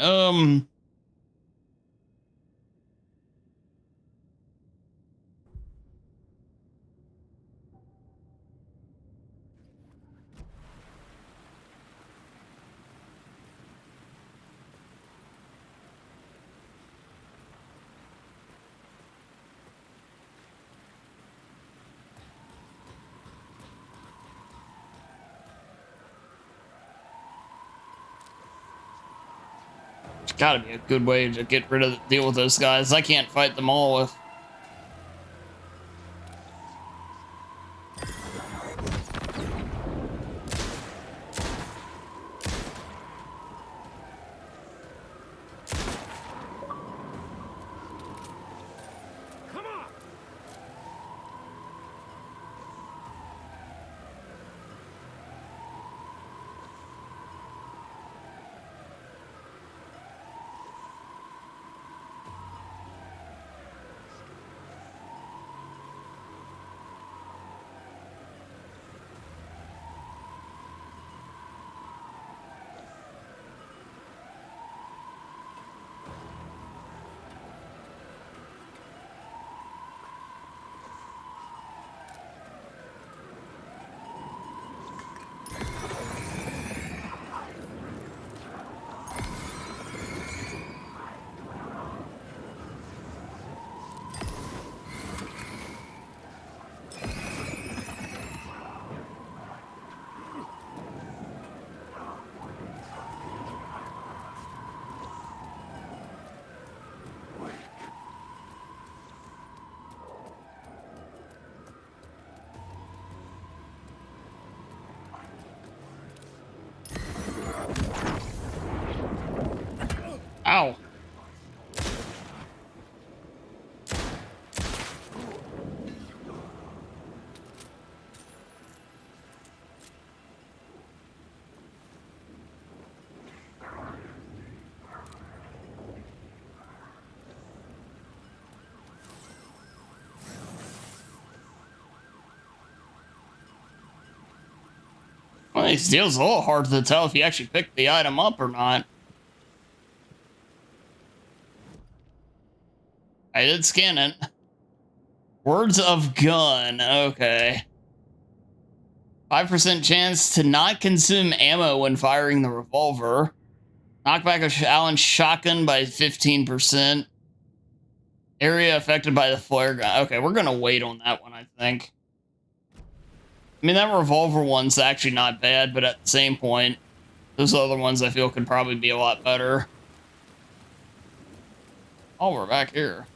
It's gotta be a good way to get rid of deal with those guys. I can't fight them all with. Ow. Well, these deals a little hard to tell if you actually picked the item up or not. I did scan it. Words of gun. Okay. 5% chance to not consume ammo when firing the revolver. Knockback of Allen's shotgun by 15%. Area affected by the flare gun. Okay, we're going to wait on that one, I think. I mean, that revolver one's actually not bad, but at the same point, those other ones I feel could probably be a lot better. Oh, we're back here.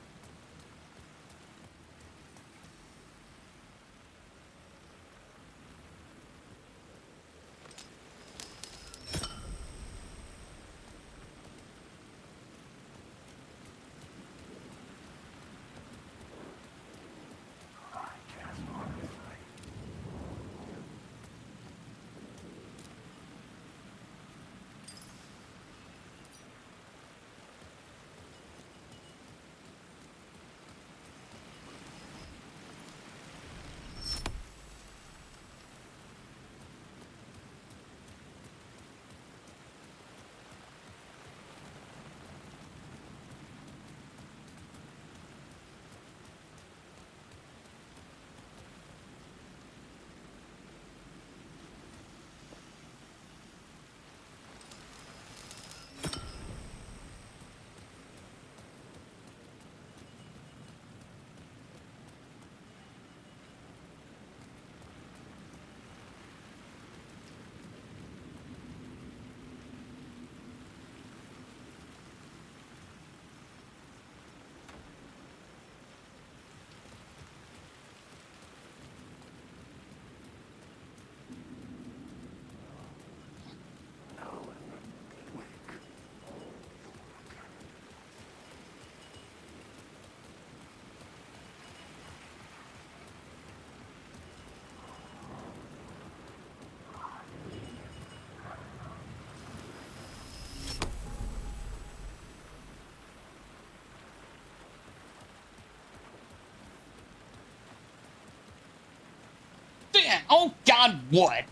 Oh God, what?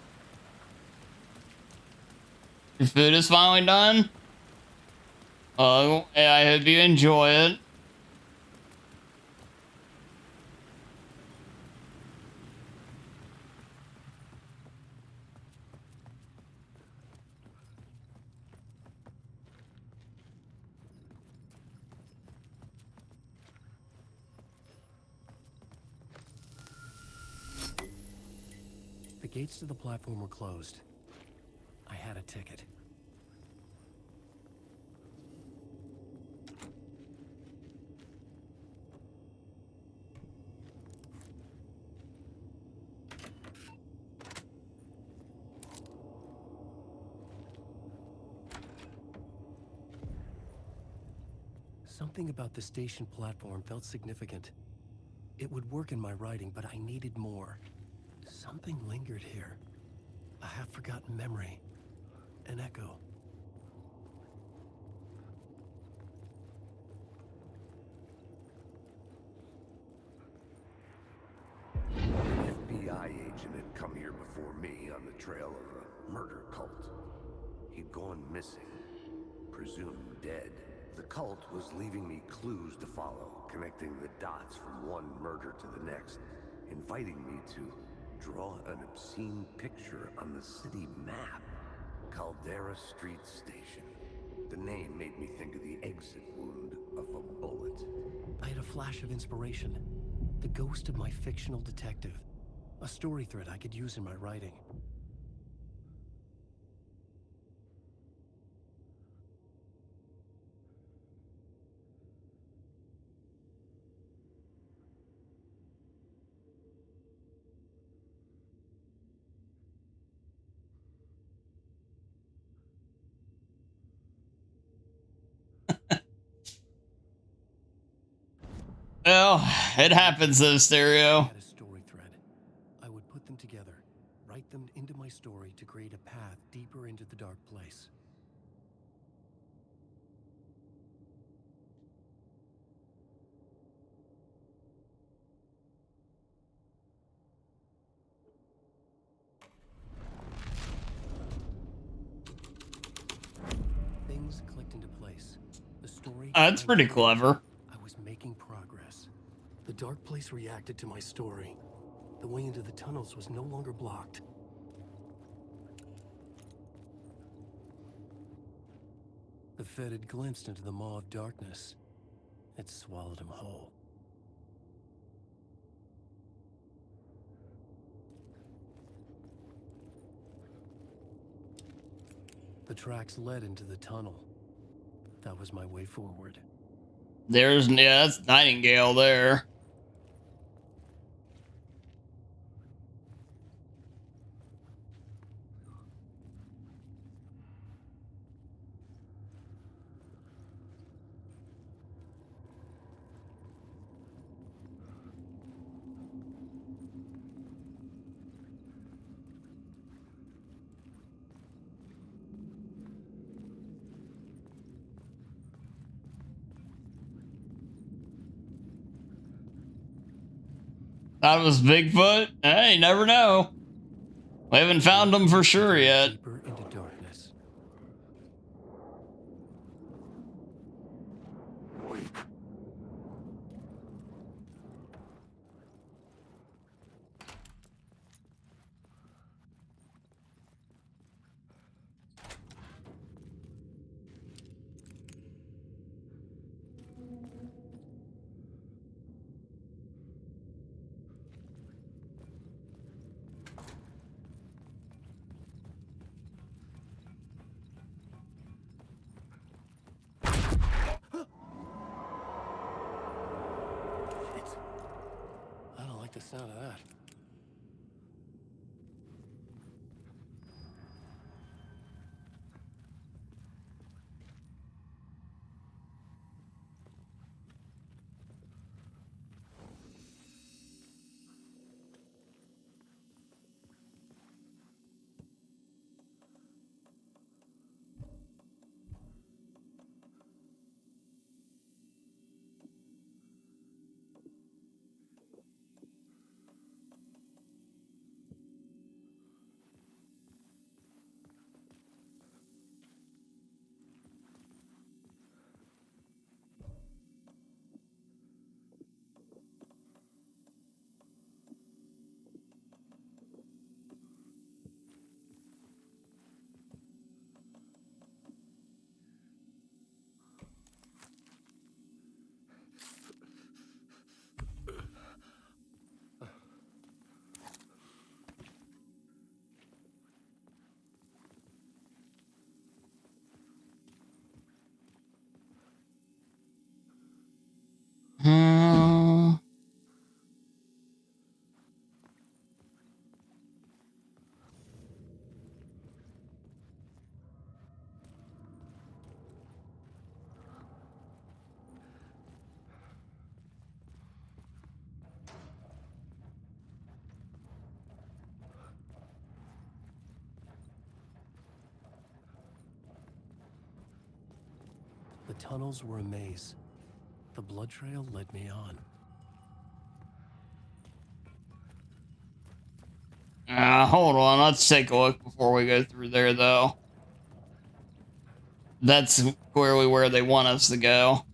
Your food is finally done? Oh, I hope you enjoy it. The gates to the platform were closed. I had a ticket. Something about the station platform felt significant. It would work in my writing, but I needed more. Something lingered here. A half-forgotten memory. An echo. An FBI agent had come here before me on the trail of a murder cult. He'd gone missing, presumed dead. The cult was leaving me clues to follow, connecting the dots from one murder to the next, inviting me to draw an obscene picture on the city map. Caldera Street Station. The name made me think of the exit wound of a bullet. I had a flash of inspiration. The ghost of my fictional detective. A story thread I could use in my writing. Well, it happens though, Stereo. I had a story thread. I would put them together, write them into my story to create a path deeper into the dark place. Things clicked into place. The story. That's pretty clever. I was making progress. The dark place reacted to my story. The way into the tunnels was no longer blocked. The Fed had glimpsed into the maw of darkness. It swallowed him whole. The tracks led into the tunnel. That was my way forward. There's, yeah, that's Nightingale there. Thought it was Bigfoot? Hey, you never know. We haven't found him for sure yet. Deeper into darkness. I don't like the sound of that. The tunnels were a maze. The blood trail led me on. Hold on, let's take a look before we go through there, though. That's clearly where they want us to go.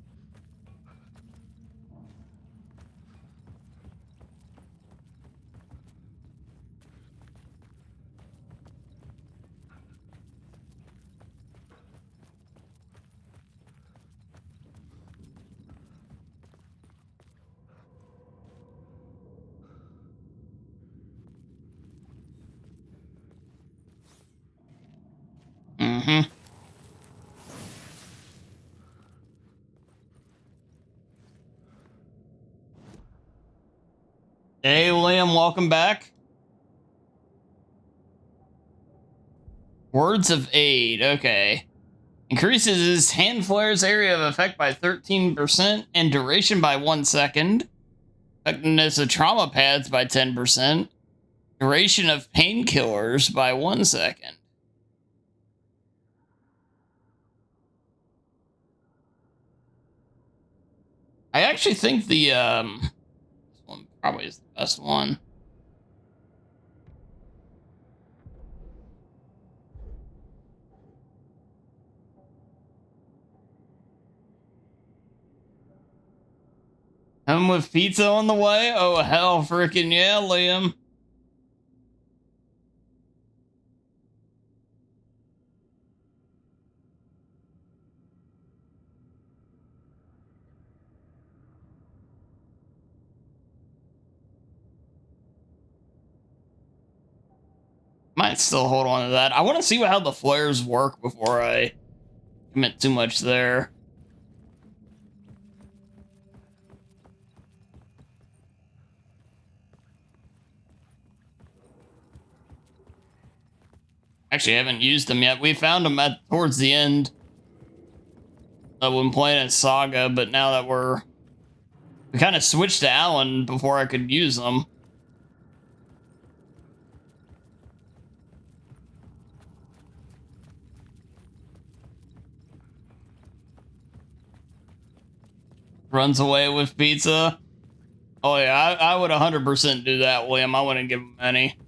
Mm-hmm. Hey, Liam, welcome back. Words of aid, okay. Increases his hand flare's area of effect by 13% and duration by 1 second. Effectiveness of trauma pads by 10%. Duration of painkillers by 1 second. I actually think the this one probably is the best one. Him with pizza on the way? Oh, hell freaking yeah, Liam. Might still hold on to that. I want to see how the flares work before I commit too much there. Actually, I haven't used them yet. We found them towards the end when playing at Saga, but now that we kind of switched to Alan before I could use them. Runs away with pizza. Oh yeah, I would 100% do that, William. I wouldn't give him any.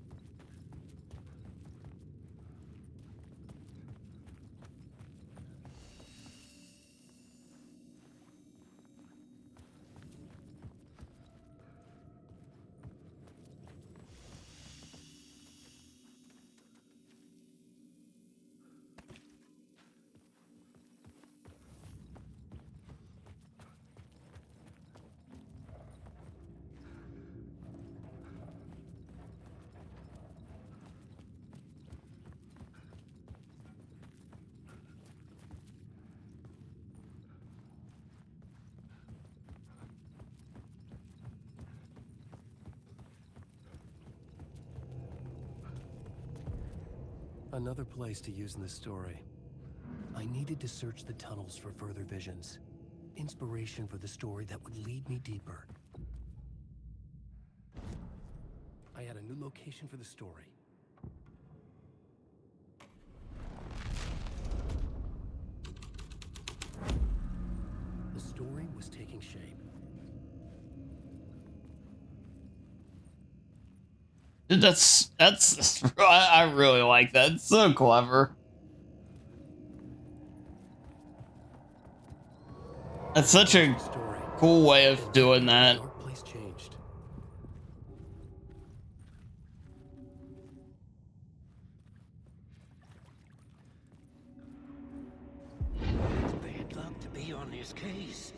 Another place to use in the story. I needed to search the tunnels for further visions. Inspiration for the story that would lead me deeper. I had a new location for the story. The story was taking shape. Dude, that's I really like that. It's so clever. That's such a cool way of doing that. Dark place changed. Bad luck to be on this case.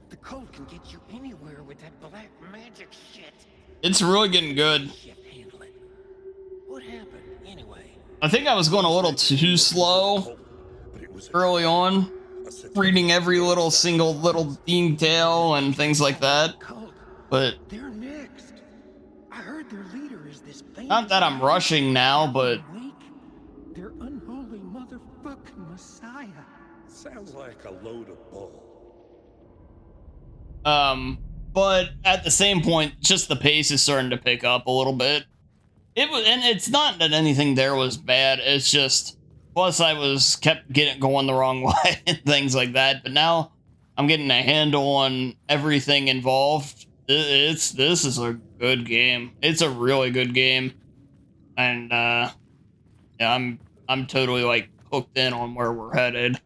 The code can get you anywhere with that black magic shit. It's really getting good. What happened anyway? I think I was going a little too slow early on, reading every little single little detail and things like that. But They're next. I heard their leader is this not that I'm rushing now, but their unholy motherfucking messiah. Sounds like a load of bull. but at the same point, just the pace is starting to pick up a little bit. It was, and it's not that anything there was bad. It's just, plus I was kept getting going the wrong way and things like that. But now I'm getting a handle on everything involved. This is a good game. It's a really good game, and yeah, I'm totally like hooked in on where we're headed.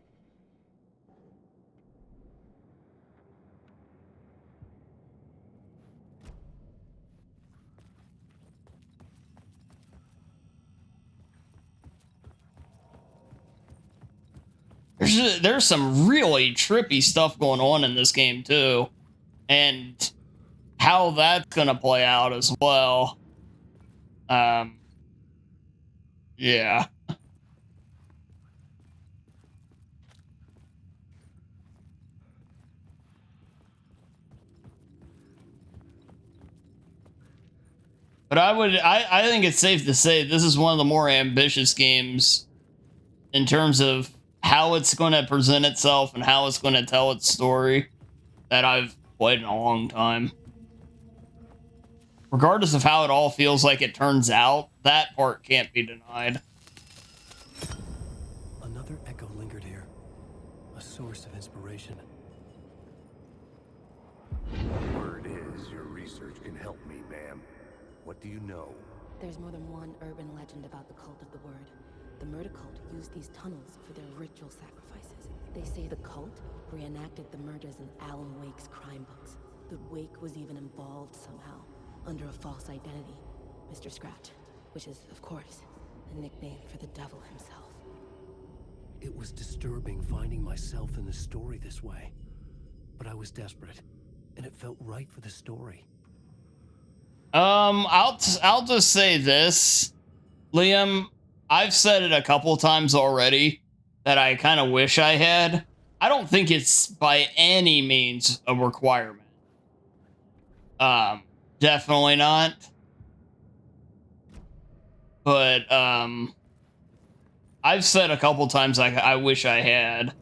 There's some really trippy stuff going on in this game too, and how that's gonna play out as well. Yeah. But I think it's safe to say this is one of the more ambitious games in terms of how it's going to present itself and how it's going to tell its story that I've played in a long time. Regardless of how it all feels like it turns out, that part can't be denied. Another echo lingered here, a source of inspiration. Word is your research can help me, ma'am. What do you know? There's more than one urban legend about the Cult of the Word. The murder cult used these tunnels for their ritual sacrifices. They say the cult reenacted the murders in Alan Wake's crime books. That Wake was even involved somehow, under a false identity, Mr. Scratch, which is, of course, a nickname for the devil himself. It was disturbing finding myself in the story this way. But I was desperate, and it felt right for the story. I'll just say this, Liam. I've said it a couple times already that I kind of wish I had. I don't think it's by any means a requirement. Definitely not. But I've said a couple times I wish I had.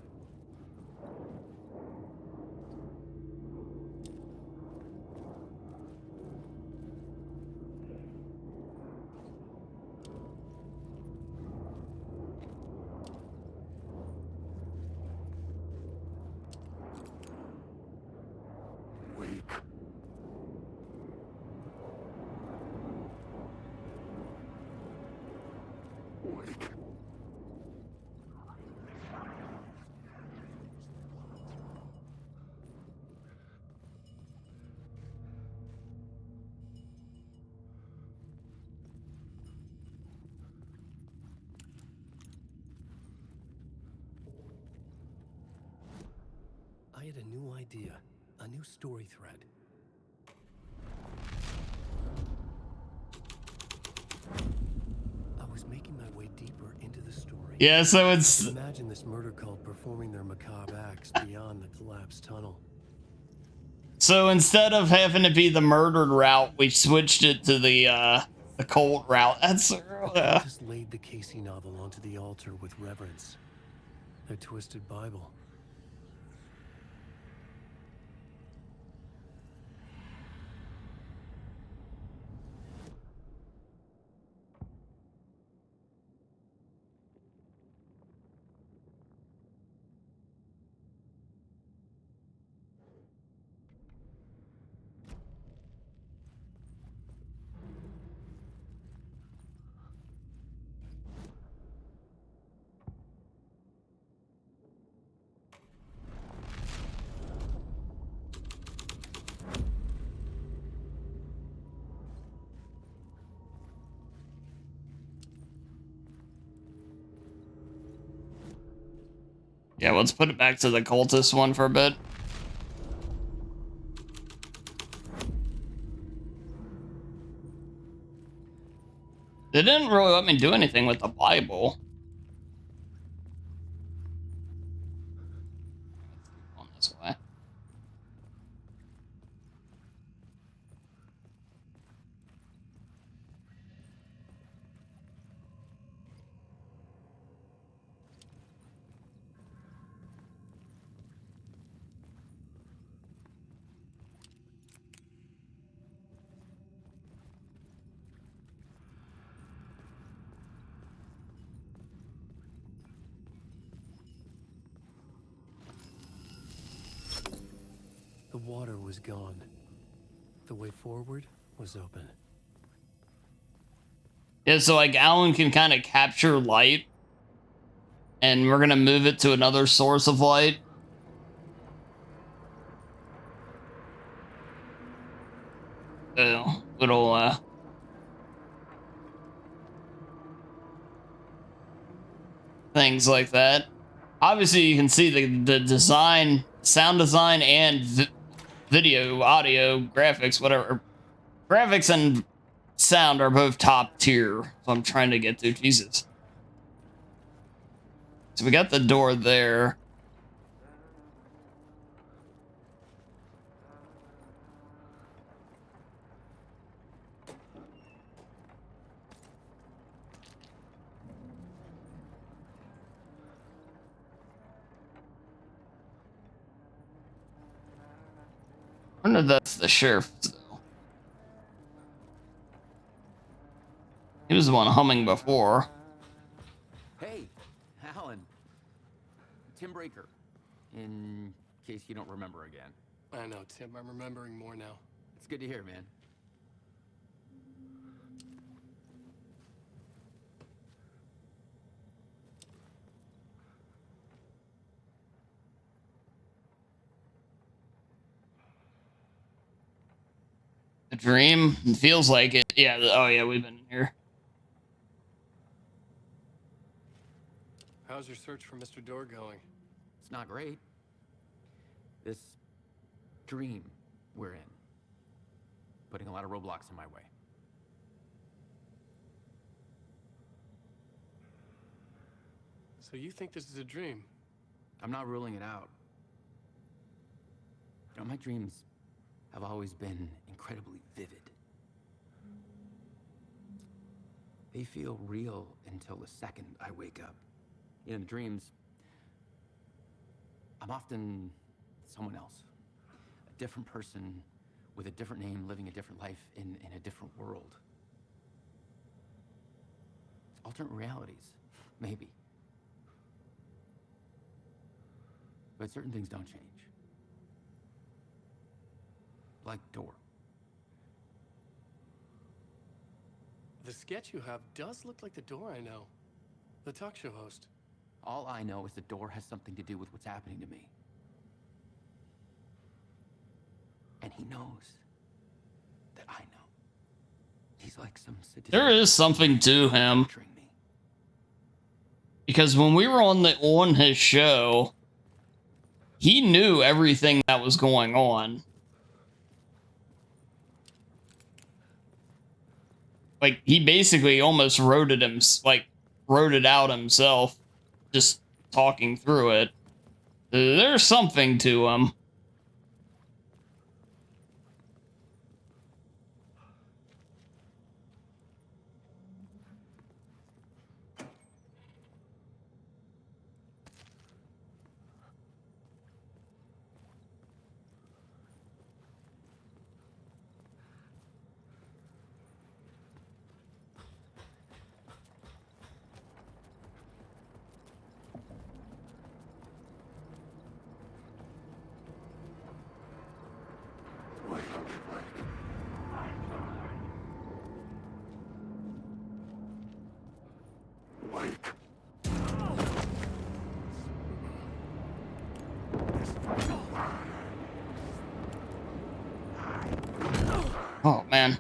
I had a new idea, a new story thread. I was making my way deeper into the story. Yeah, so it's... Imagine this murder cult performing their macabre acts beyond the collapsed tunnel. So instead of having to be the murdered route, we switched it to the cult route. That's... I just laid the Casey novel onto the altar with reverence. Their twisted Bible. Yeah, let's put it back to the cultist one for a bit. They didn't really let me do anything with the Bible. On this way. The water was gone. The way forward was open. Yeah, so like Alan can kind of capture light, and we're gonna move it to another source of light. Little things like that. Obviously, you can see the design, sound design, and video, audio, graphics, whatever. Graphics and sound are both top tier. So I'm trying to get to Jesus. So we got the door there. wonder if that's the sheriff, though. He was the one humming before. Hey, Alan. Tim Breaker. In case you don't remember again. I know, Tim. I'm remembering more now. It's good to hear, man. A dream? It feels like it. Yeah, oh yeah, we've been here. How's your search for Mr. Door going? It's not great. This dream we're in. Putting a lot of roadblocks in my way. So you think this is a dream? I'm not ruling it out. You know, my dreams have always been incredibly vivid. They feel real until the second I wake up. In dreams, I'm often someone else. A different person with a different name, living a different life in a different world. Alternate realities, maybe. But certain things don't change. Like Door. The sketch you have does look like the Door I know. The talk show host. All I know is the Door has something to do with what's happening to me. And he knows that I know. He's like some sadistic... There is something to him. Because when we were on his show, he knew everything that was going on. Like, he basically almost wrote it out himself, just talking through it. There's something to him. Oh, man.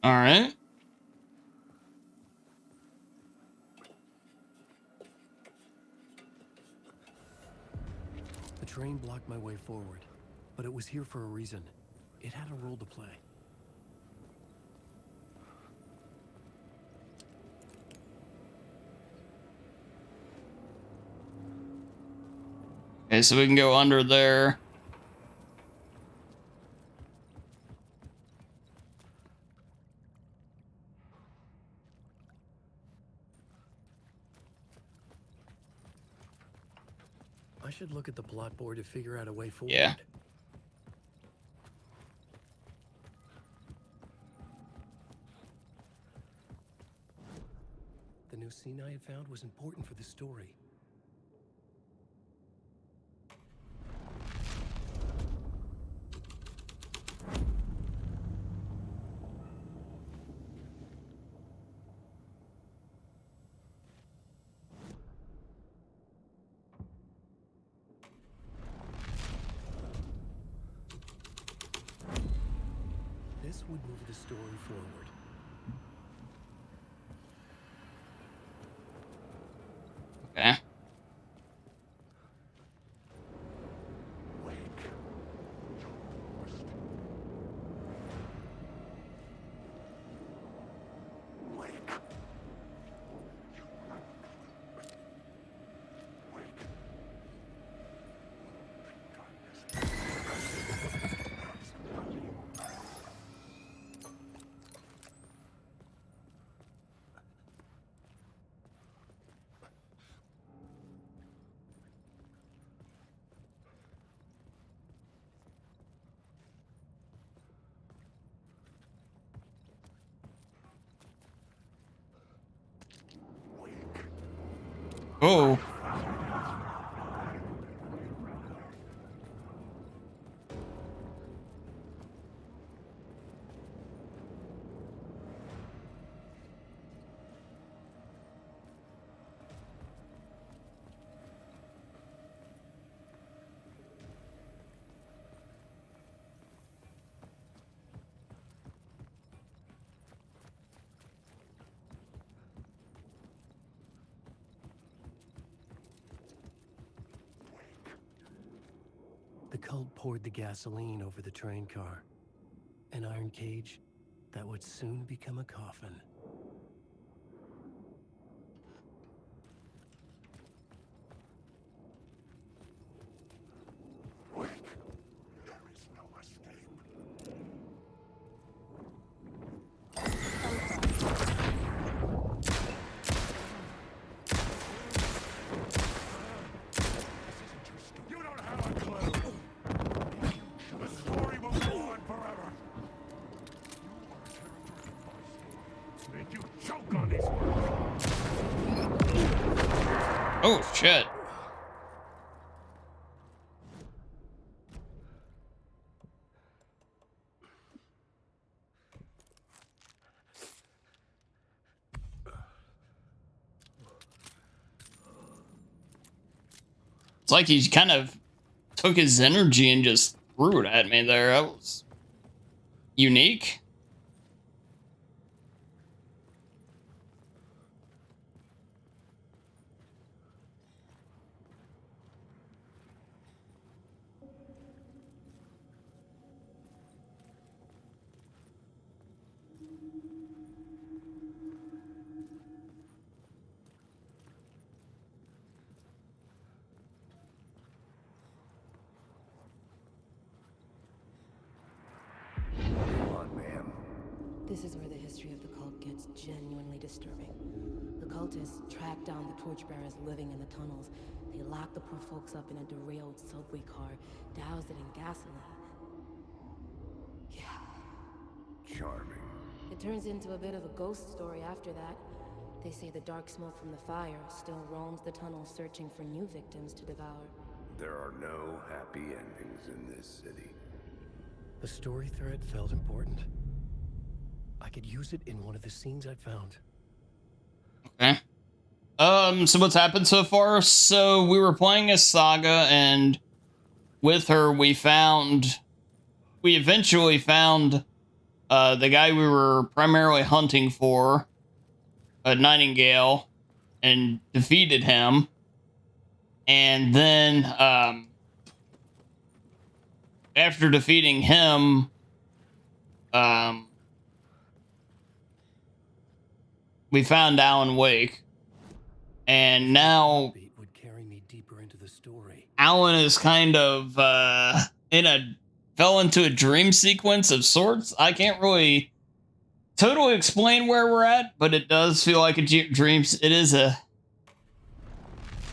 All right. The train blocked my way forward, but it was here for a reason. It had a role to play. Okay, so we can go under there. I should look at the plot board to figure out a way forward. Yeah. The new scene I had found was important for the story. This would move the story forward. Okay. Oh. The cult poured the gasoline over the train car. An iron cage that would soon become a coffin. Oh, shit. It's like he kind of took his energy and just threw it at me there. That was unique. This is where the history of the cult gets genuinely disturbing. The cultists tracked down the torchbearers living in the tunnels. They locked the poor folks up in a derailed subway car, doused it in gasoline. Yeah. Charming. It turns into a bit of a ghost story after that. They say the dark smoke from the fire still roams the tunnels searching for new victims to devour. There are no happy endings in this city. The story thread felt important. I could use it in one of the scenes I found. Okay. So what's happened so far? So we were playing as Saga, and with her we eventually found the guy we were primarily hunting for, Nightingale, and defeated him. And then, after defeating him, we found Alan Wake. And now would carry me deeper into the story. Alan is kind of fell into a dream sequence of sorts. I can't really totally explain where we're at, but it does feel like a dream. It is a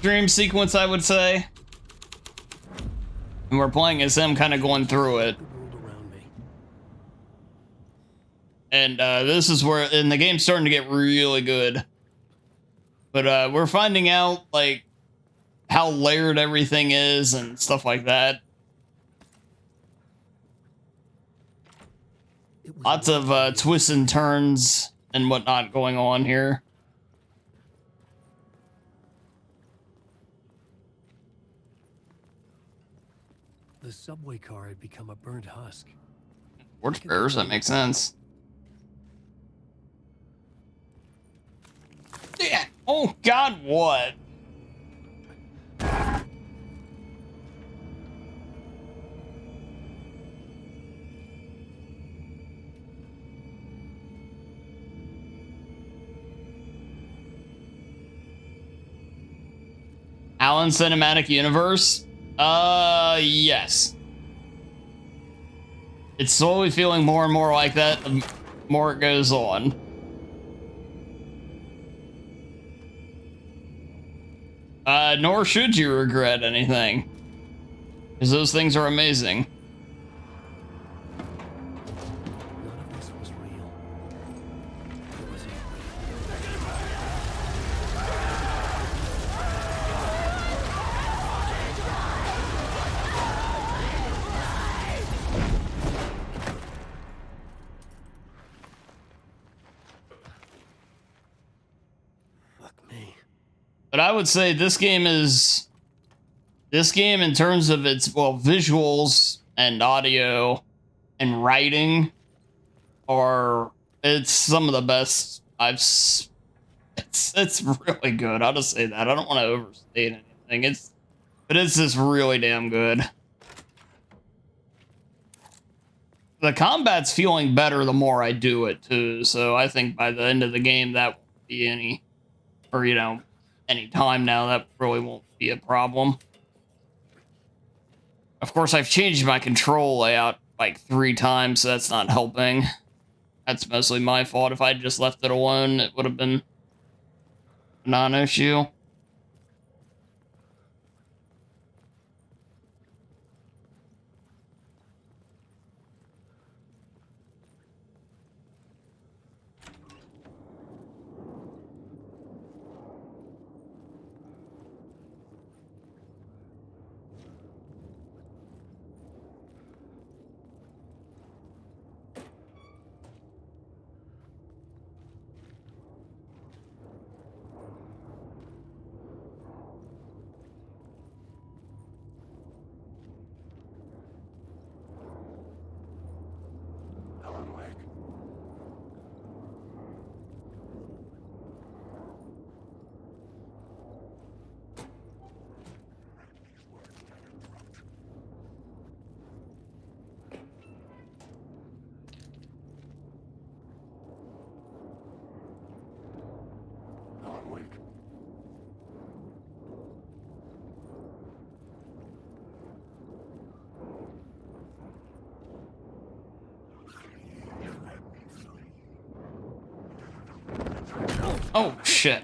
dream sequence, I would say. And we're playing as him, kind of going through it. And this is where, and the game's starting to get really good. But we're finding out, like, how layered everything is and stuff like that. Lots of twists and turns and whatnot going on here. The subway car had become a burnt husk. Torch bearers, that makes sense. Yeah. Oh God, what? Alan Cinematic Universe? Yes. It's slowly feeling more and more like that the more it goes on. Nor should you regret anything. Because those things are amazing. None of this was real. It was But I would say this game in terms of its, well, visuals and audio and writing it's some of the best it's really good. I'll just say that. I don't want to overstate anything. But it's just really damn good. The combat's feeling better the more I do it too, so I think by the end of the game that won't be any time now, that really won't be a problem. Of course, I've changed my control layout like 3 times, so that's not helping. That's mostly my fault. If I'd just left it alone, it would have been a non-issue. Oh, shit.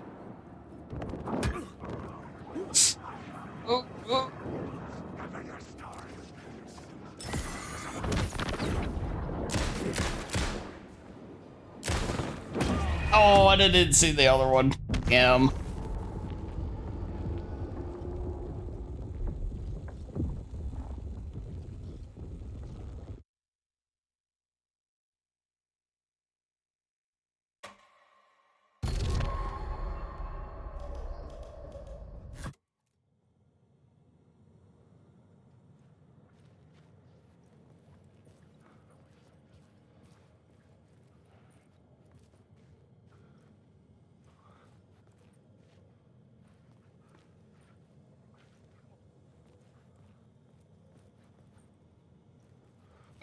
Oh, oh. Oh, I didn't see the other one. Damn.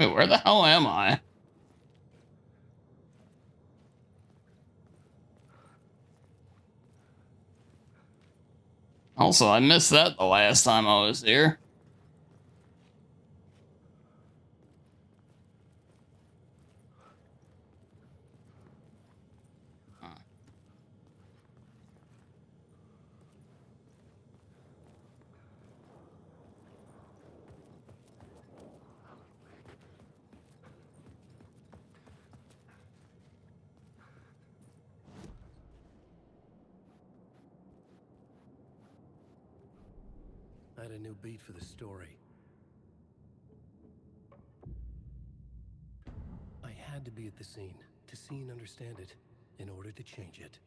Wait, where the hell am I? Also, I missed that the last time I was here. I had a new beat for the story. I had to be at the scene, to see and understand it, in order to change it.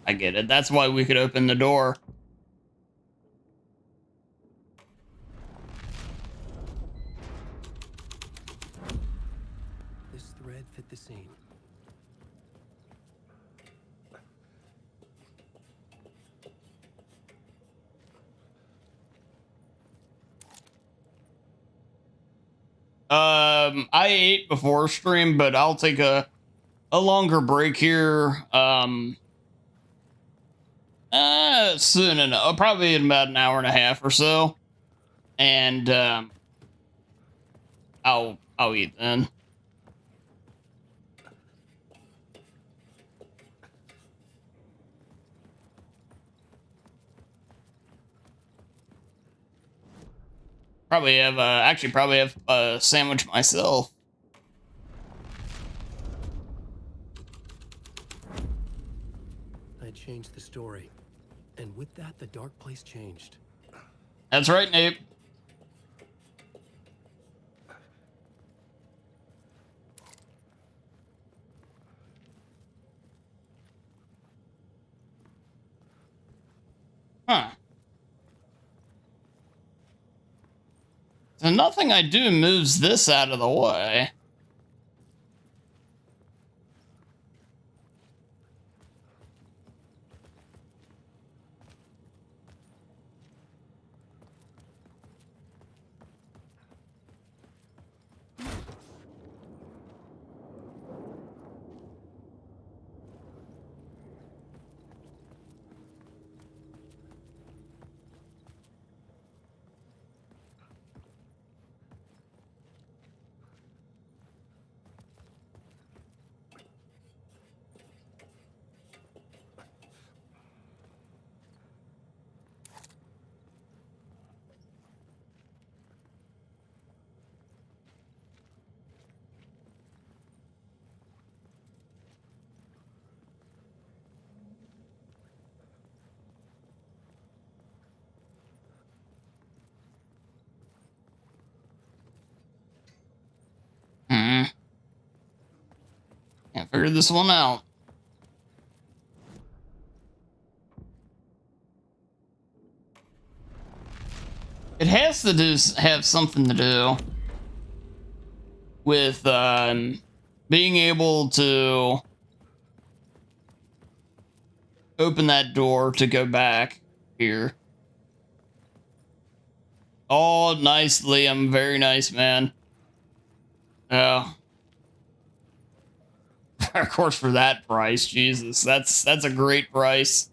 I get it. That's why we could open the door. This thread fit the scene. I ate before stream, but I'll take a longer break here. Soon enough. Probably in about an hour and a half or so. And I'll eat then. Probably have a sandwich myself. I changed the story. And with that, the dark place changed. That's right, Nate. Huh. So nothing I do moves this out of the way. Can't figure this one out. It has to have something to do with being able to open that door to go back here. Oh, nice, Liam. Very nice, man. Yeah. Of course, for that price, Jesus, that's a great price.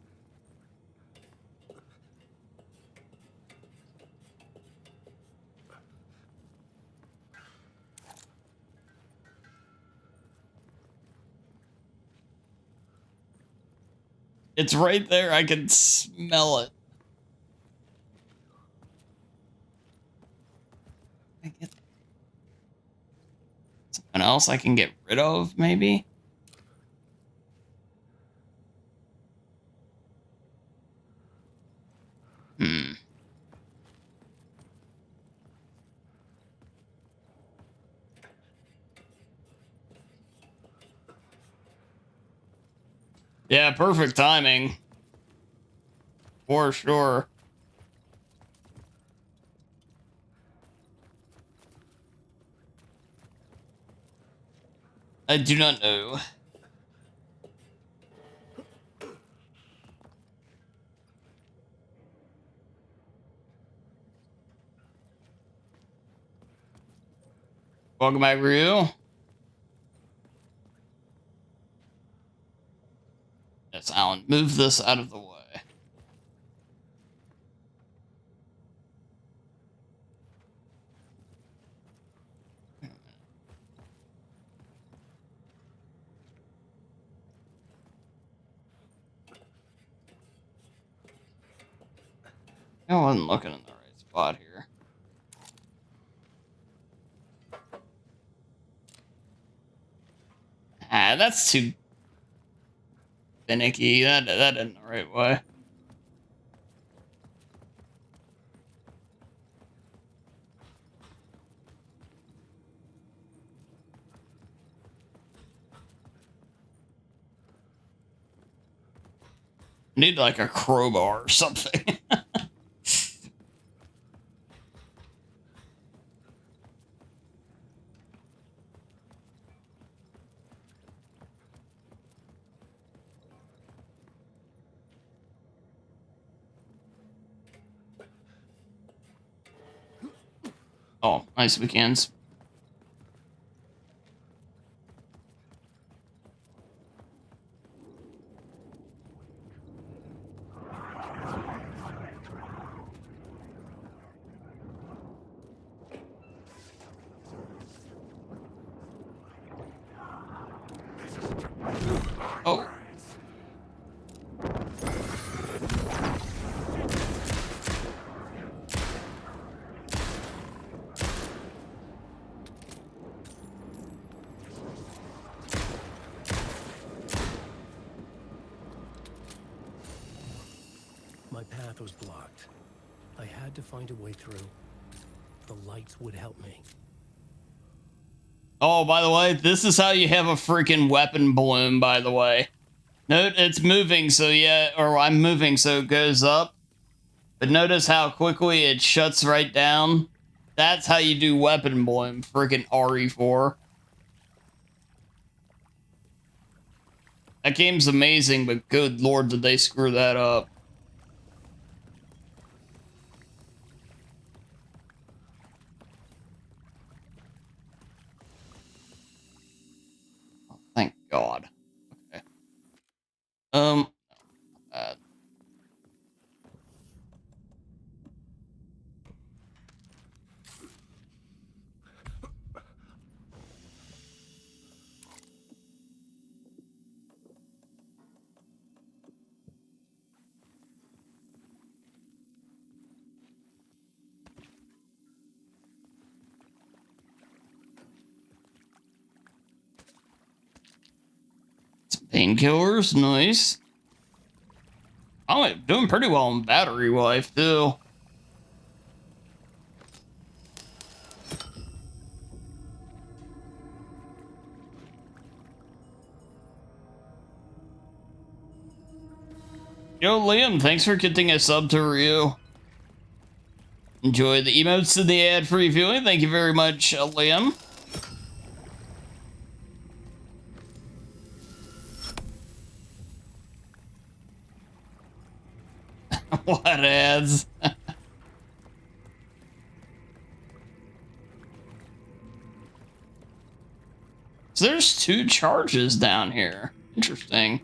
It's right there. I can smell it. I get something else I can get rid of, maybe? Yeah, perfect timing. For sure. I do not know. Welcome back, Ryu. Yes, Alan, move this out of the way. I wasn't looking in the right spot here. Ah, that's too finicky. That isn't the right way. Need like a crowbar or something. Oh, nice weekends. Oh. My path was blocked. I had to find a way through. The lights would help me. Oh, by the way, this is how you have a freaking weapon bloom, by the way. Note it's moving, so yeah, or I'm moving, so it goes up. But notice how quickly it shuts right down. That's how you do weapon bloom, freaking RE4. That game's amazing, but good lord did they screw that up. Thank God. Okay. Not bad. Painkillers, nice. I'm doing pretty well on battery life, too. Yo, Liam, thanks for getting a sub to Ryu. Enjoy the emotes to the ad-free viewing. Thank you very much, Liam. What ads? So there's 2 charges down here. Interesting.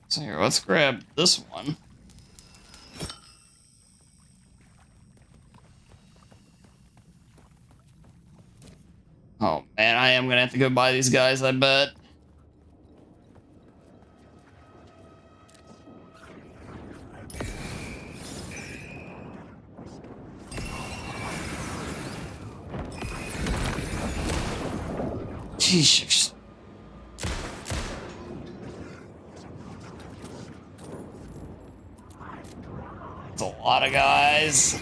So here, let's grab this one. I'm gonna have to go buy these guys, I bet. Jesus. That's a lot of guys.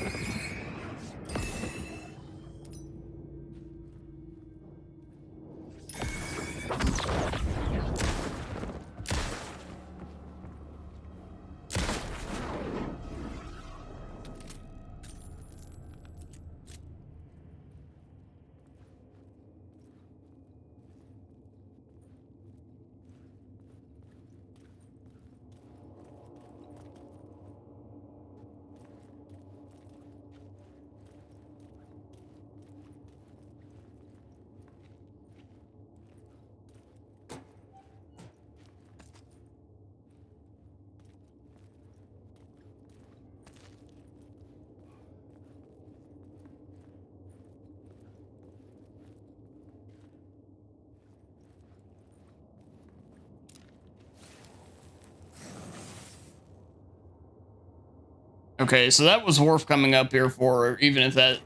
Okay, so that was worth coming up here for, even if that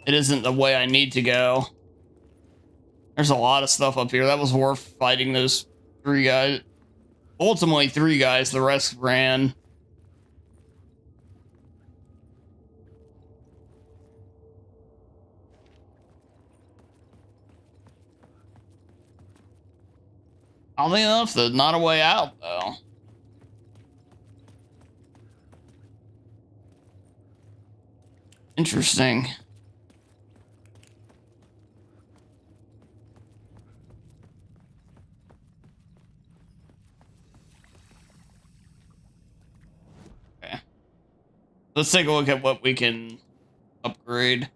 it isn't the way I need to go. There's a lot of stuff up here. That was worth fighting those 3 guys. Ultimately 3 guys, the rest ran. Oddly enough, there's not a way out, though. Interesting. Okay. Let's take a look at what we can upgrade.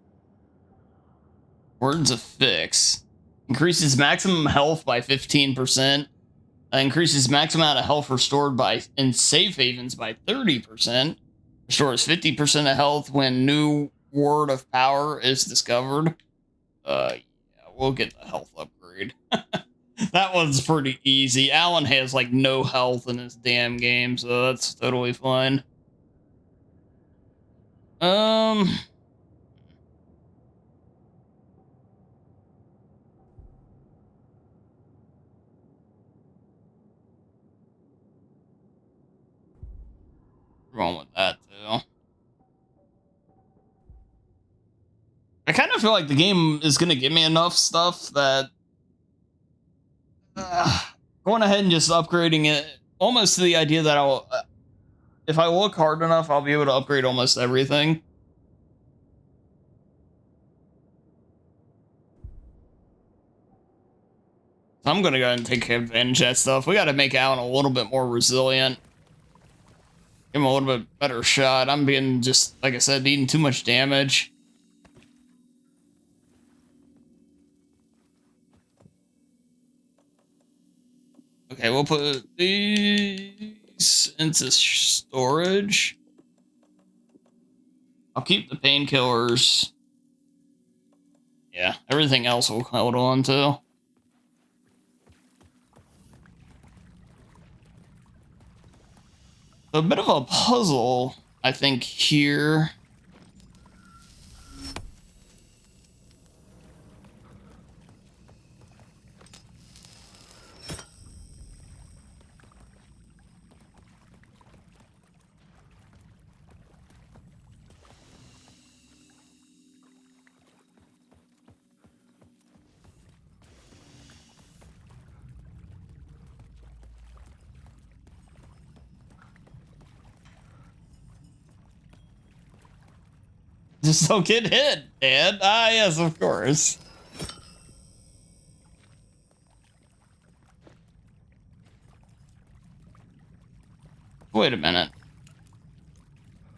Words of Fix. Increases maximum health by 15%. Increases maximum amount of health restored by in safe havens by 30%. Restores 50% of health when new word of power is discovered. Yeah, we'll get the health upgrade. That one's pretty easy. Alan has like no health in this damn game, so that's totally fine. Wrong with that too. I kind of feel like the game is going to give me enough stuff that going ahead and just upgrading it almost to the idea that I'll, if I look hard enough, I'll be able to upgrade almost everything. So I'm going to go ahead and take advantage of that stuff. We got to make Alan a little bit more resilient. Give him a little bit better shot. I'm being just, like I said, eating too much damage. Okay, we'll put these into storage. I'll keep the painkillers. Yeah, everything else we'll hold on to. A bit of a puzzle, I think, here. Just don't get hit, Dad. Ah, yes, of course. Wait a minute.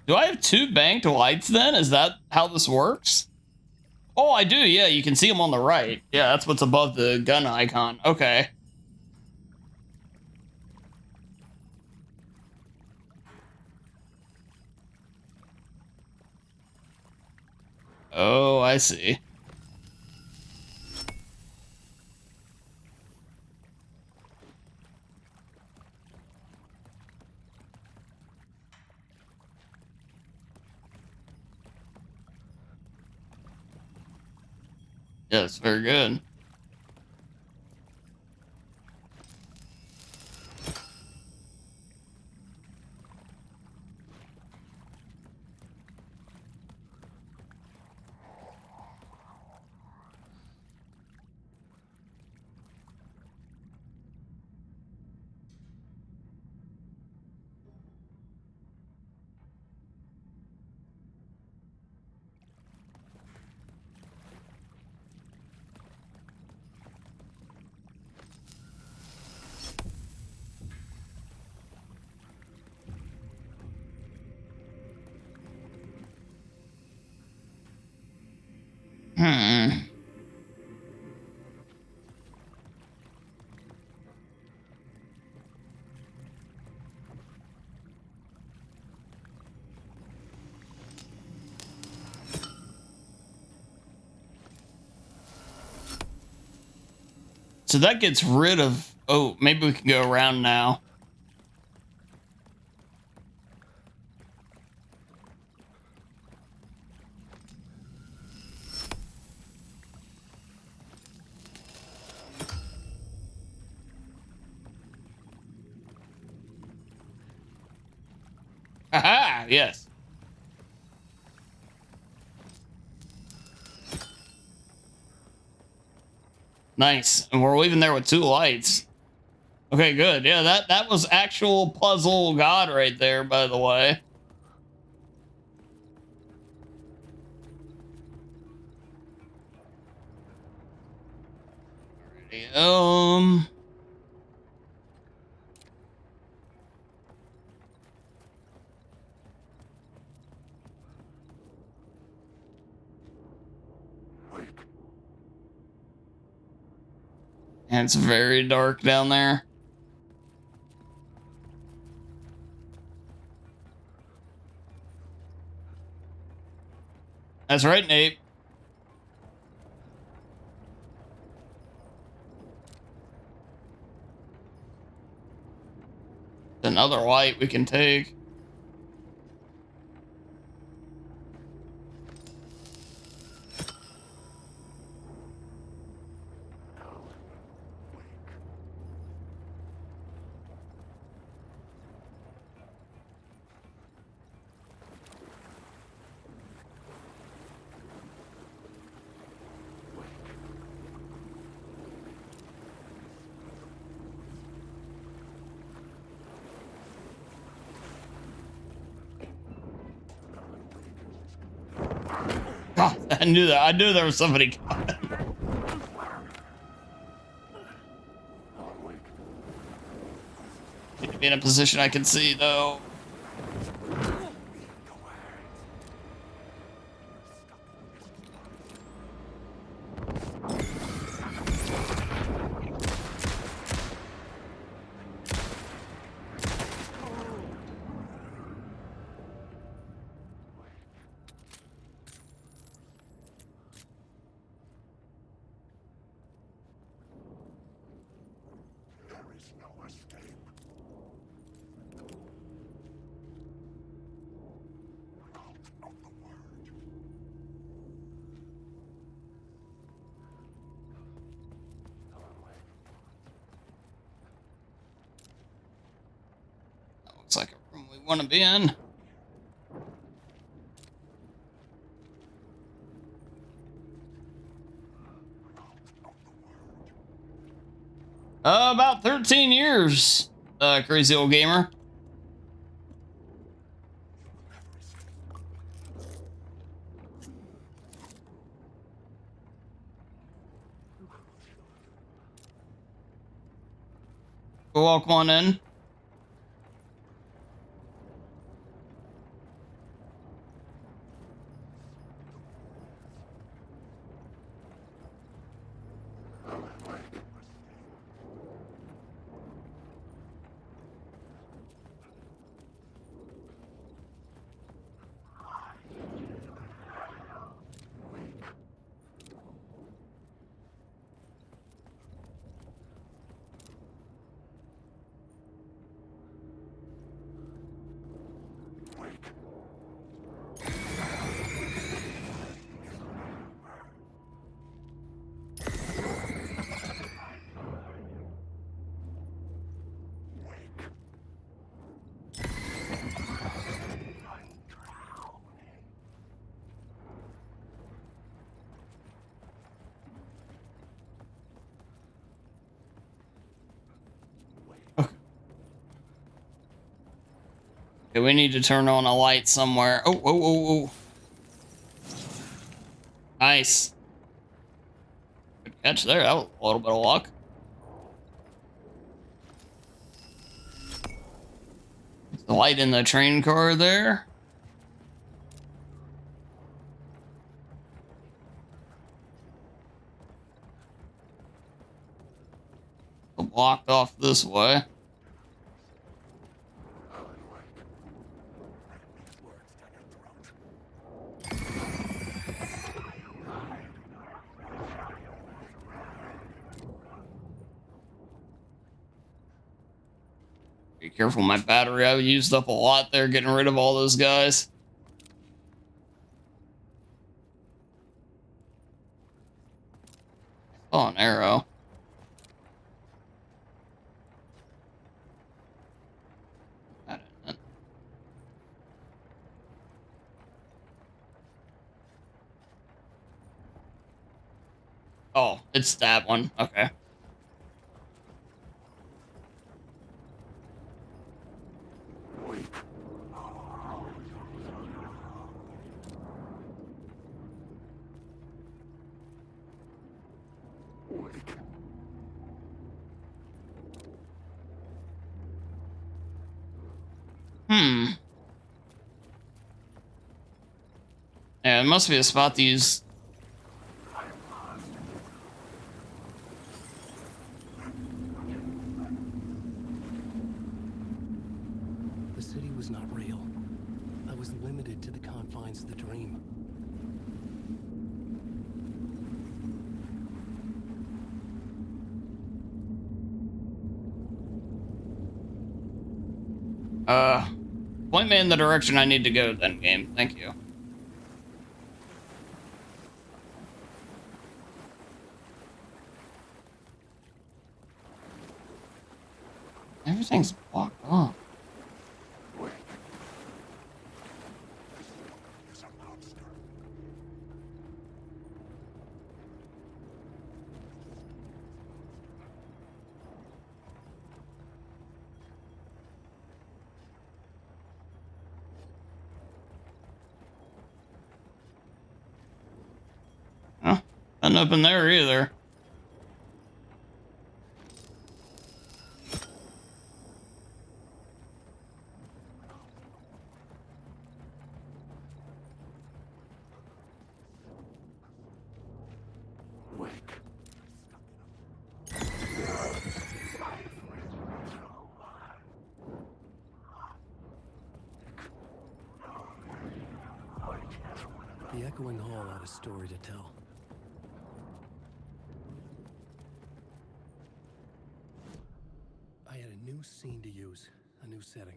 Do I have 2 banked lights then? Is that how this works? Oh, I do. Yeah, you can see them on the right. Yeah, that's what's above the gun icon. Okay. Oh, I see. Yeah, it's very good. So that gets rid of... Oh, maybe we can go around now. Aha! Yes. Nice. And we're leaving there with 2 lights. Okay, good. Yeah, that was actual puzzle god right there, by the way. Alrighty, and it's very dark down there. That's right, Nate. Another light we can take. Oh, I knew that. I knew there was somebody coming. Need to be in a position I can see, though. Looks like a room we want to be in. About 13 years, crazy old gamer. Welcome on in. Okay, we need to turn on a light somewhere. Oh, oh, oh, oh. Nice. Good catch there. That was a little bit of luck. The light in the train car there. Blocked off this way. Be careful, my battery. I used up a lot there getting rid of all those guys. Oh, an arrow. Oh, it's that one. Okay. Yeah, it must be a spot to use. The city was not real. I was limited to the confines of the dream. Point me in the direction I need to go then, game. Thank you. Everything's blocked off. Huh? Nothing up in there either. The echoing hall had a story to tell. I had a new scene to use, a new setting.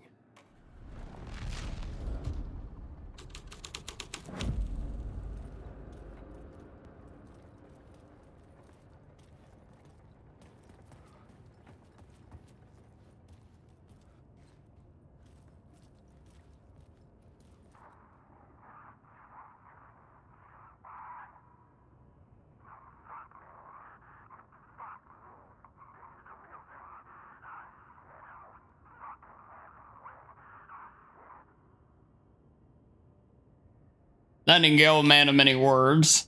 Nightingale, man of many words.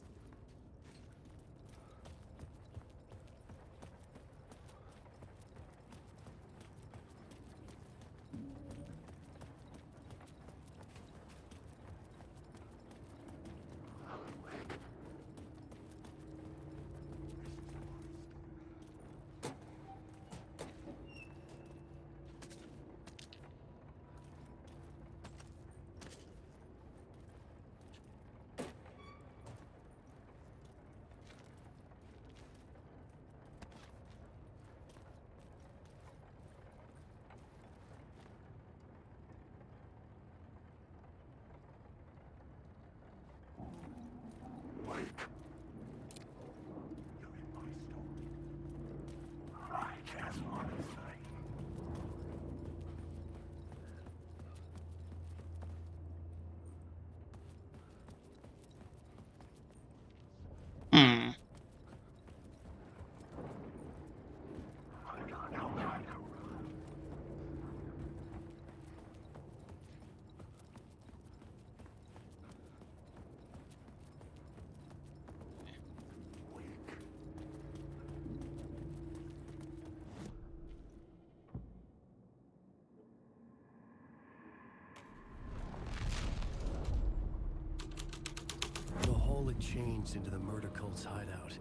entrance into the murder cult's hideout.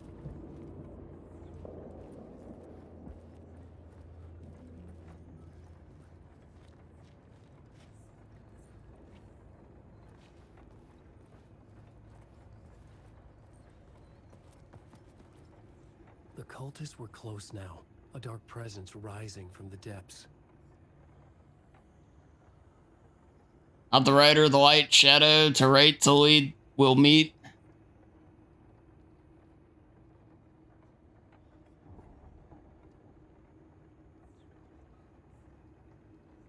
The cultists were close now, a dark presence rising from the depths. Not the rider, the light, shadow, to right, to lead, will meet.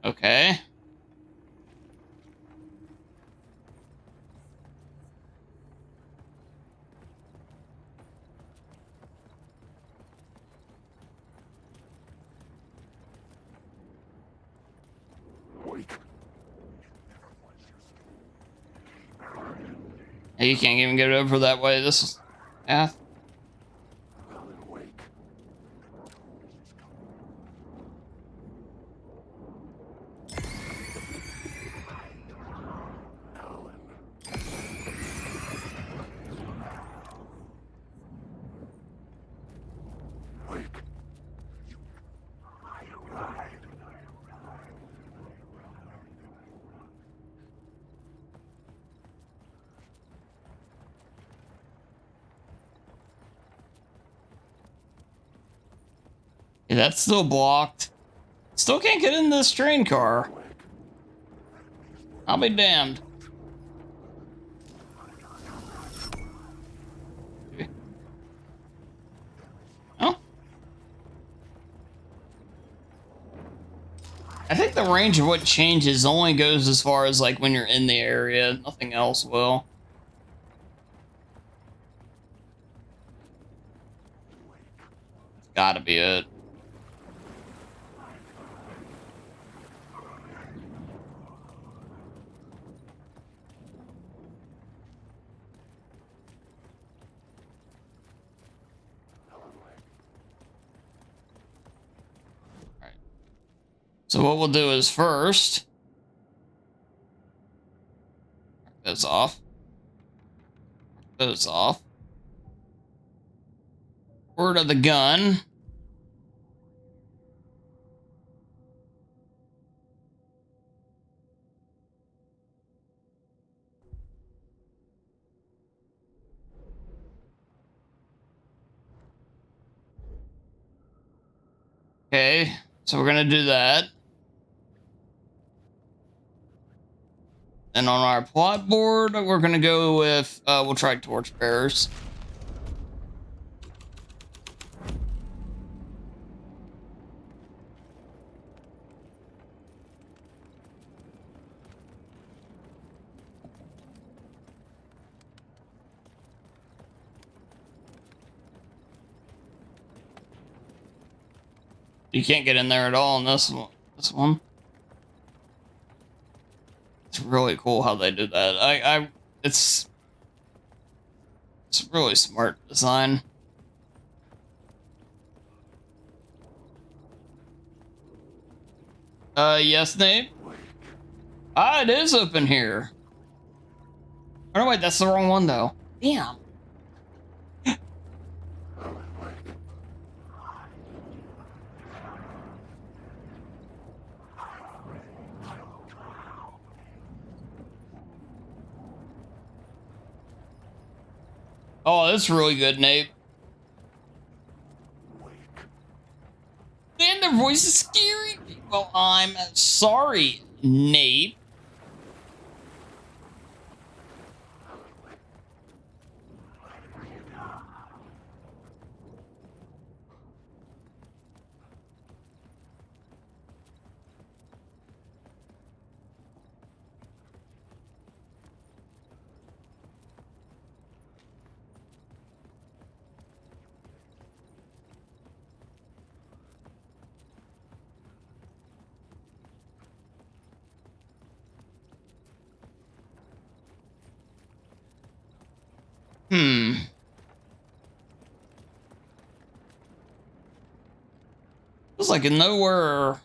Okay. Hey, you can't even get over that way. This is path. Yeah, that's still blocked. Still can't get in this train car. I'll be damned. Oh. I think the range of what changes only goes as far as like when you're in the area. Nothing else will. Gotta be it. So what we'll do is first, those off, those off. Word of the gun. Okay, so we're gonna do that. And on our plot board, we're gonna go with, we'll try torchbearers. You can't get in there at all in this one. It's really cool how they do that. It's really smart design. Yes, Nate? Ah, it is open here. Oh, no, wait, that's the wrong one, though. Damn. Oh, that's really good, Nate. And their voice is scary. Well, I'm sorry, Nate. Looks like nowhere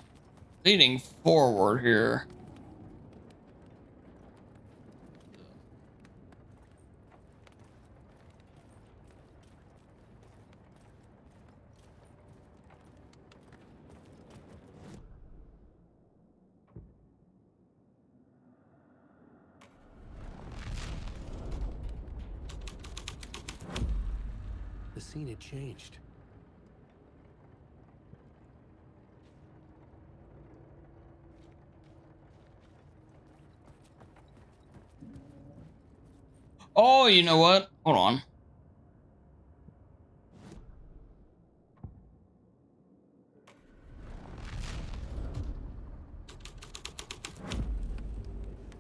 leading forward here. seen it changed. Oh, you know what? Hold on.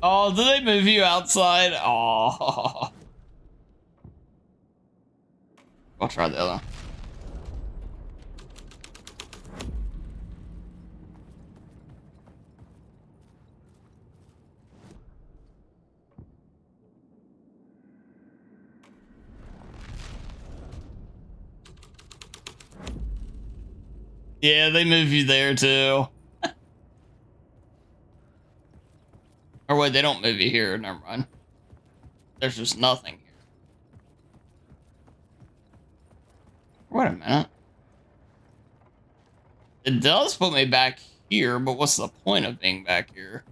Oh, did they move you outside? Oh. I'll try the other one. Yeah, they move you there too. Or wait, they don't move you here. Never mind. There's just nothing here. Wait a minute. It does put me back here, but what's the point of being back here?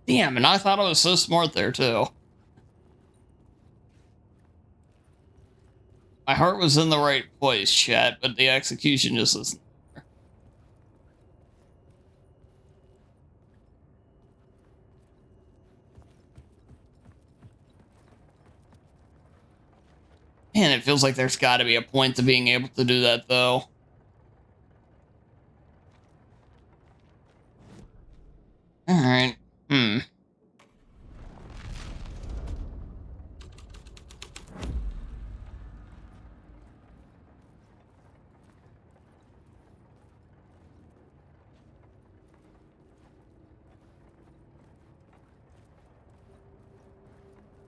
Damn, and I thought I was so smart there too. My heart was in the right place, chat, but the execution just isn't there. Man, it feels like there's got to be a point to being able to do that, though. Alright.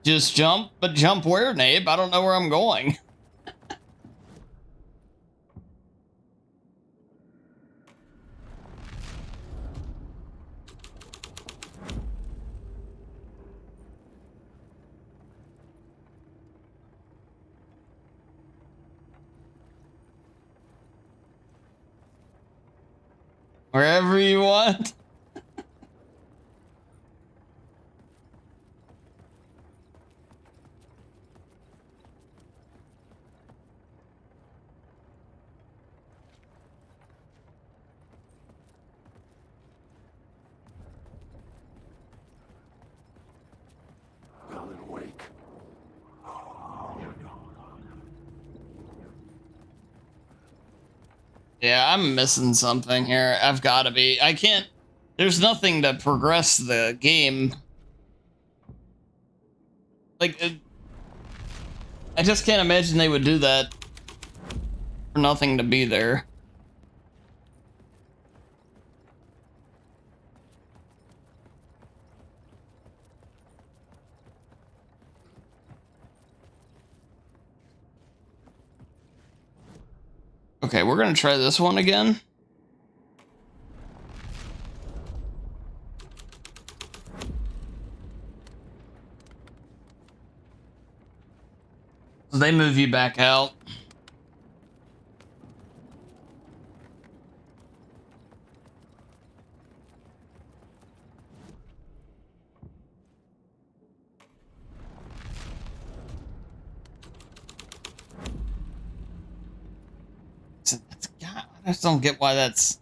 Just jump, but jump where, Nabe? I don't know where I'm going. Wherever you want. Alan Wake. Yeah, I'm missing something here. I've got to be. I can't. There's nothing to progress the game. Like, I just can't imagine they would do that for nothing to be there. Okay, we're gonna try this one again. So they move you back out. I just don't get why that's...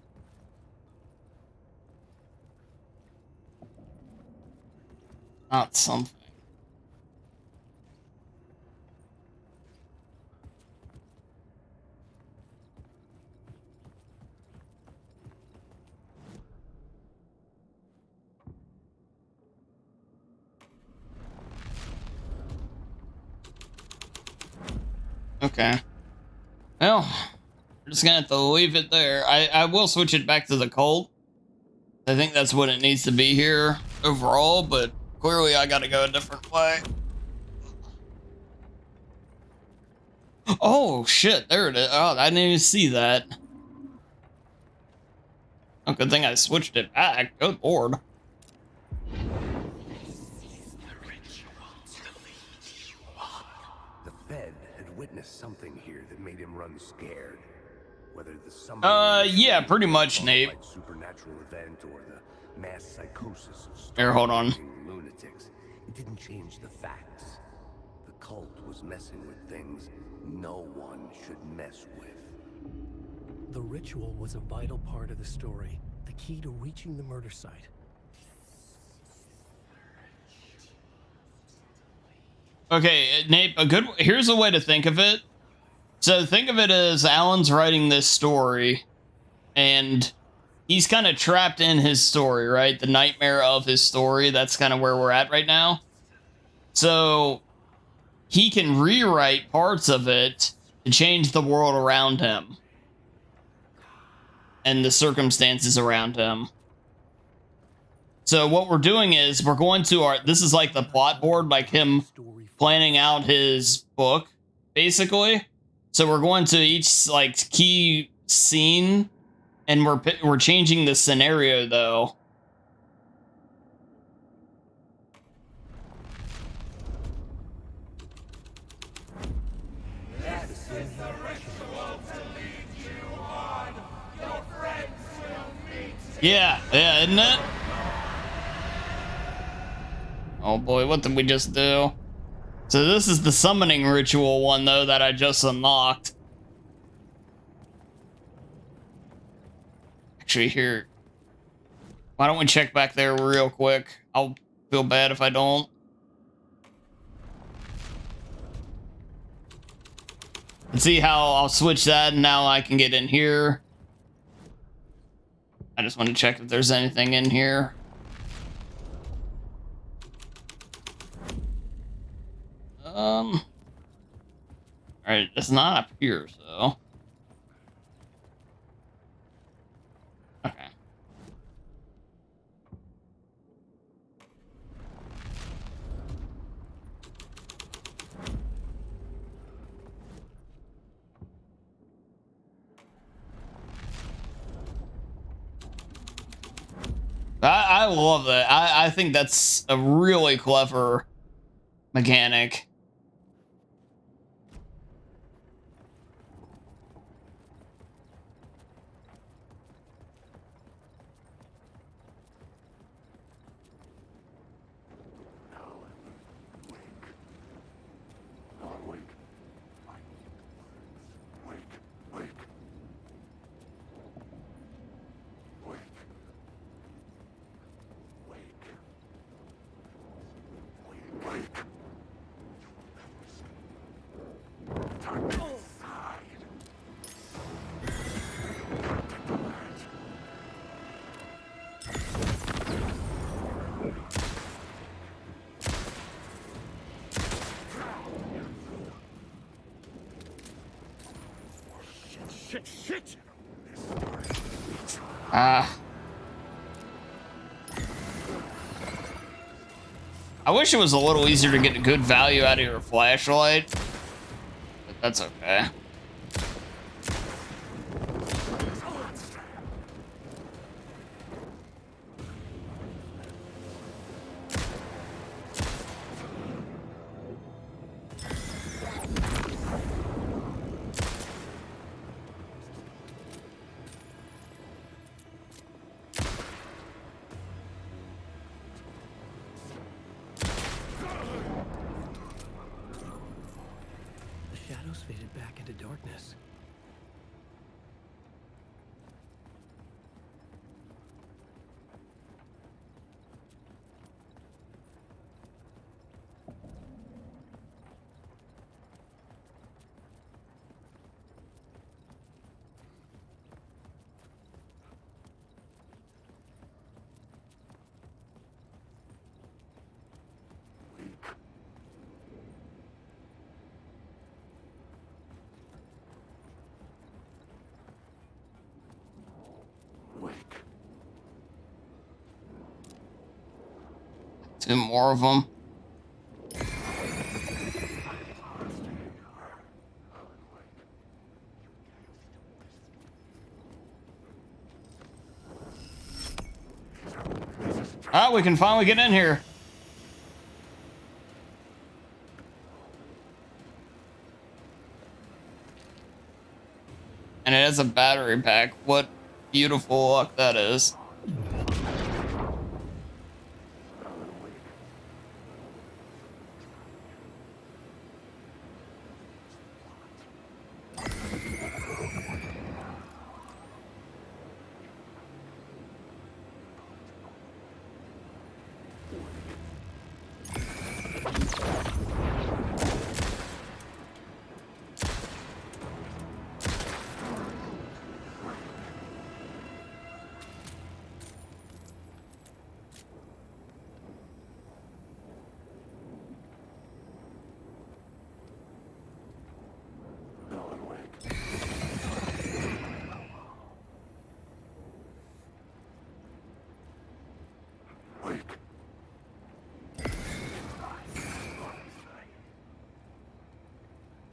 not something. Okay. Well, we're just gonna have to leave it there. I will switch it back to the Colt. I think that's what it needs to be here overall, but clearly I gotta go a different way. Oh shit, there it is. Oh, I didn't even see that. Oh, good thing I switched it back. Good lord. The Fed had witnessed something here that made him run scared. Whether the yeah, pretty much, Nate. Supernatural event or the mass psychosis of Here, hold on. lunatics, it didn't change the facts. cult was messing with things no one should mess with. The ritual was a vital part of the story, the key to reaching the murder site. Okay, Nate, here's a way to think of it. So think of it as Alan's writing this story, and he's kind of trapped in his story, right? The nightmare of his story. That's kind of where we're at right now. So he can rewrite parts of it to change the world around him and the circumstances around him. So what we're doing is we're going to this is like the plot board, like him planning out his book, basically. So we're going to each like key scene, and we're changing the scenario though. Yeah, isn't it? Oh boy, what did we just do? So this is the summoning ritual one though that I just unlocked. Actually, here, why don't we check back there real quick? I'll feel bad if I don't. And see how I'll switch that and now I can get in here. I just want to check if there's anything in here. All right, it's not up here, so. Okay. I love that. I think that's a really clever mechanic. Shit! I wish it was a little easier to get a good value out of your flashlight, but that's okay. Faded back into darkness. Two more of them. Ah, we can finally get in here. And it has a battery pack. What beautiful luck that is.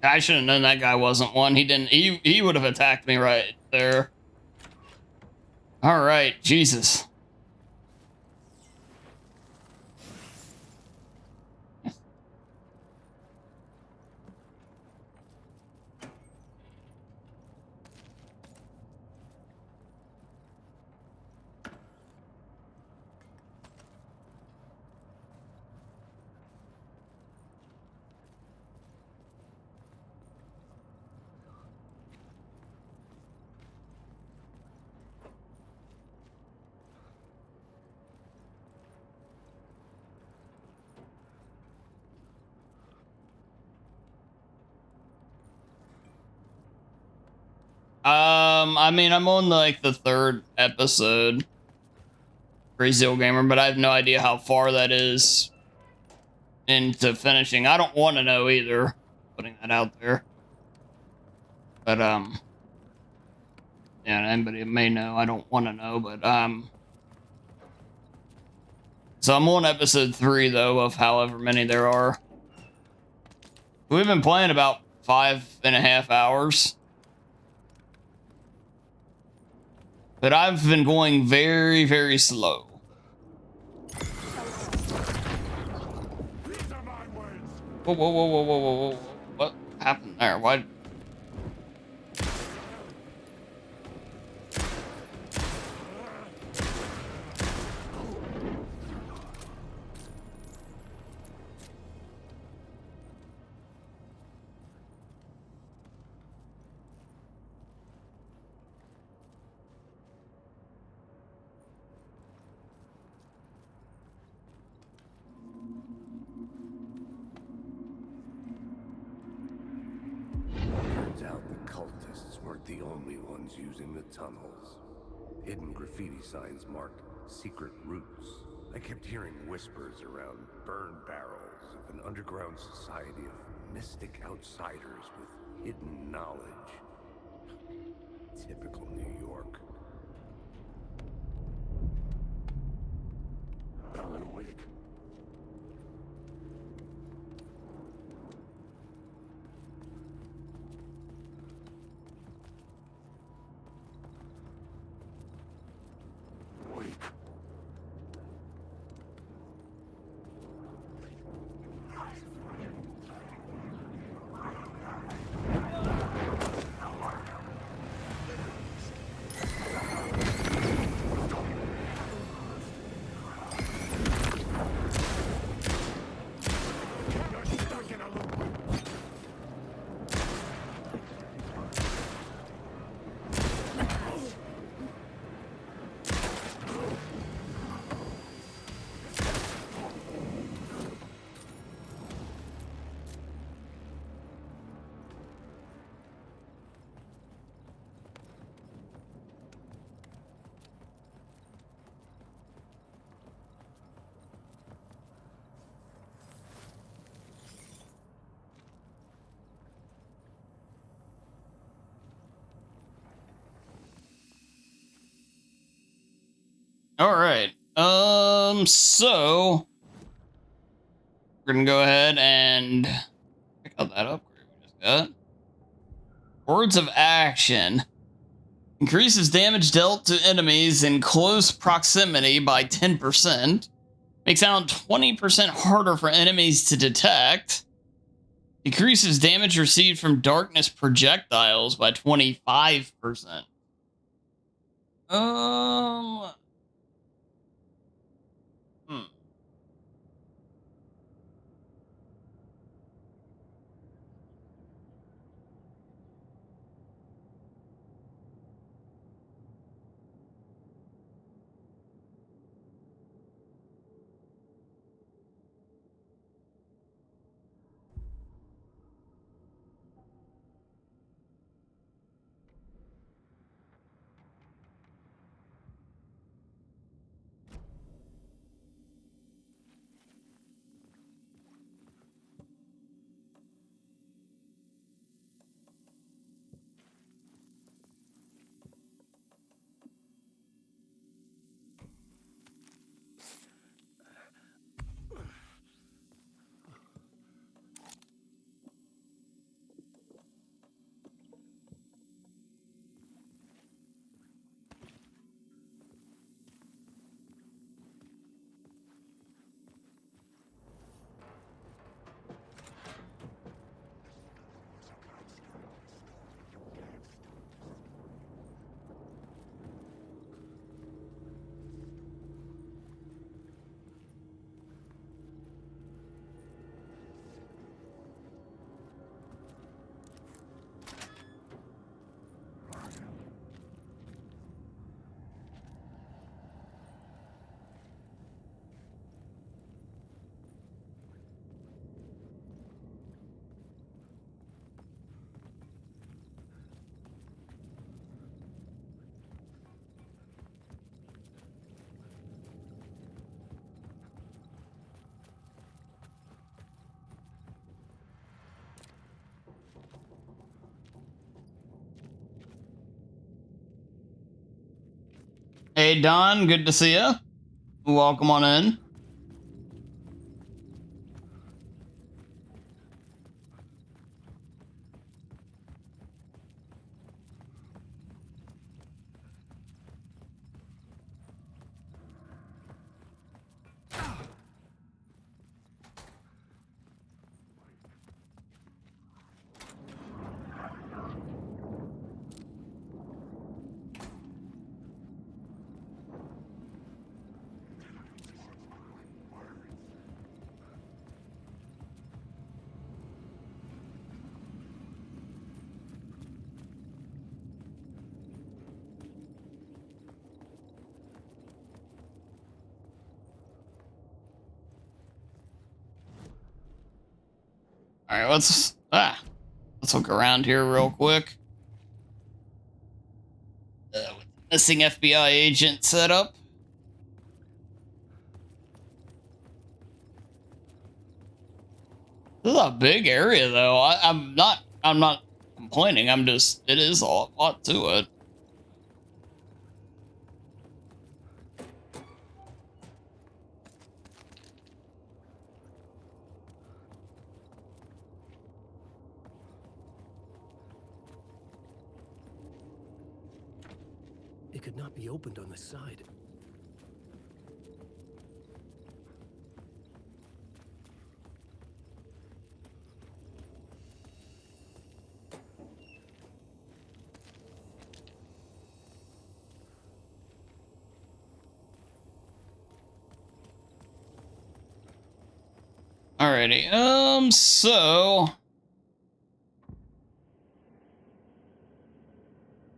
I should have known that guy wasn't one. He didn't. He would have attacked me right there. All right, Jesus. I mean, I'm on like the 3rd episode, Crazy Old Gamer, but I have no idea how far that is into finishing. I don't want to know either, putting that out there. But, yeah, anybody may know, I don't want to know, but, so I'm on episode 3, though, of however many there are. We've been playing about 5.5 hours. But I've been going very, very slow. Whoa, whoa, whoa, whoa, whoa, whoa, whoa. What happened there? Why? Turns out the cultists weren't the only ones using the tunnels. Hidden graffiti signs marked secret routes. I kept hearing whispers around burn barrels of an underground society of mystic outsiders with hidden knowledge. Typical New York. Alan Wake. All right. So we're gonna go ahead and pick out that upgrade we just got. Words of action. Increases damage dealt to enemies in close proximity by 10%. Makes sound 20% harder for enemies to detect. Decreases damage received from darkness projectiles by 25%. Hey, Don, good to see you. Welcome on in. All right, let's look around here real quick. With missing FBI agent setup. This is a big area, though. I'm not complaining. It is a lot to it. It could not be opened on the side. Alrighty, so...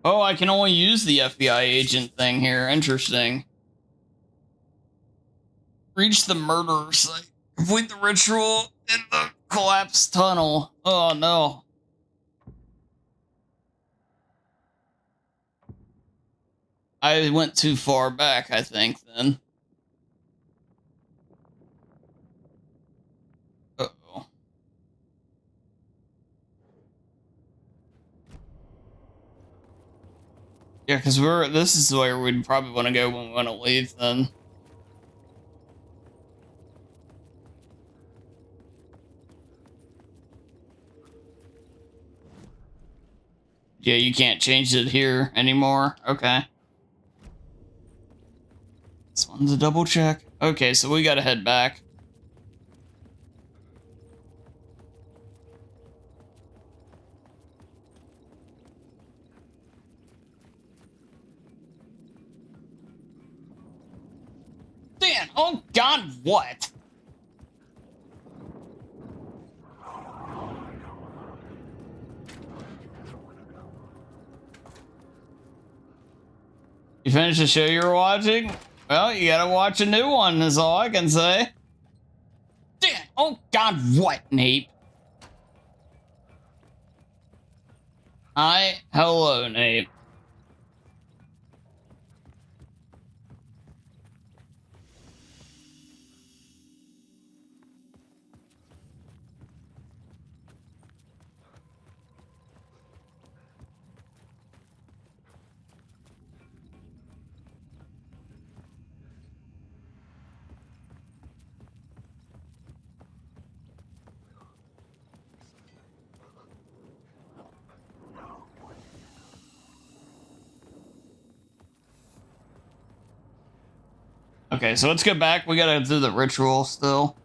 Oh, I can only use the FBI agent thing here. Interesting. Reach the murder site. Complete the ritual in the collapsed tunnel. Oh, no. I went too far back, I think, then. Uh-oh. Yeah, because this is where we'd probably want to go when we want to leave, then. Yeah, you can't change it here anymore. Okay. This one's a double check. Okay, so we gotta head back. Dan, oh God, what? You finished the show you were watching? Well, you gotta watch a new one, is all I can say. Dan, oh God, what, Nate? Hi, hello, Nate. Okay, so let's get back. We gotta do the ritual still.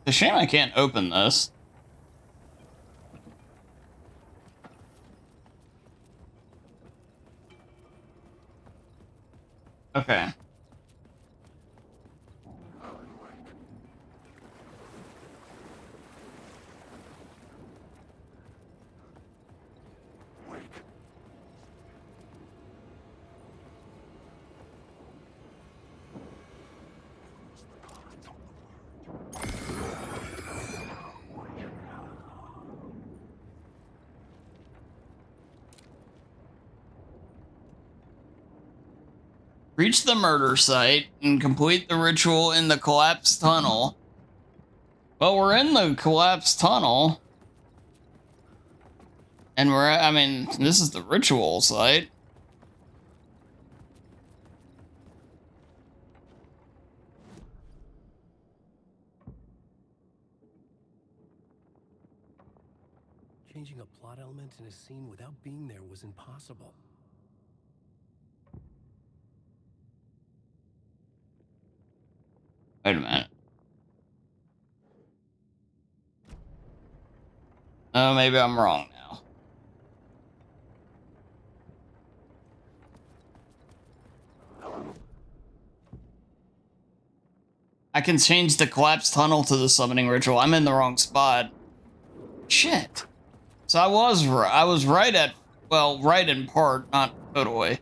It's a shame I can't open this. Okay. Reach the murder site and complete the ritual in the collapsed tunnel. Well, we're in the collapsed tunnel. And we're at, I mean, this is the ritual site. Changing a plot element in a scene without being there was impossible. Wait a minute. Oh, maybe I'm wrong now. I can change the collapsed tunnel to the summoning ritual. I'm in the wrong spot. Shit. So I was right at, well, right in part, not totally.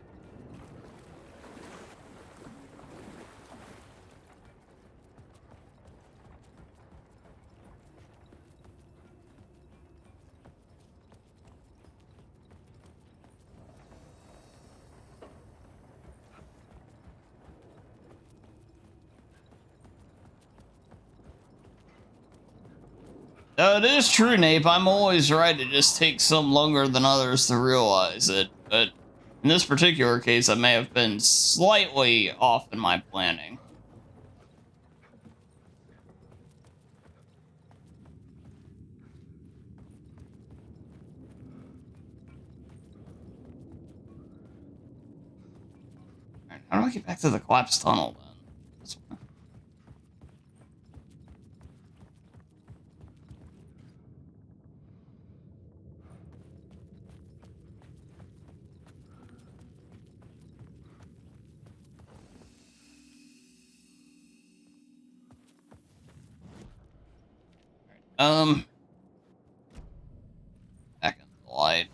It is true, Nape. I'm always right. It just takes some longer than others to realize it. But in this particular case, I may have been slightly off in my planning. Alright, how do I get back to the collapsed tunnel, then? This one. Back in the light.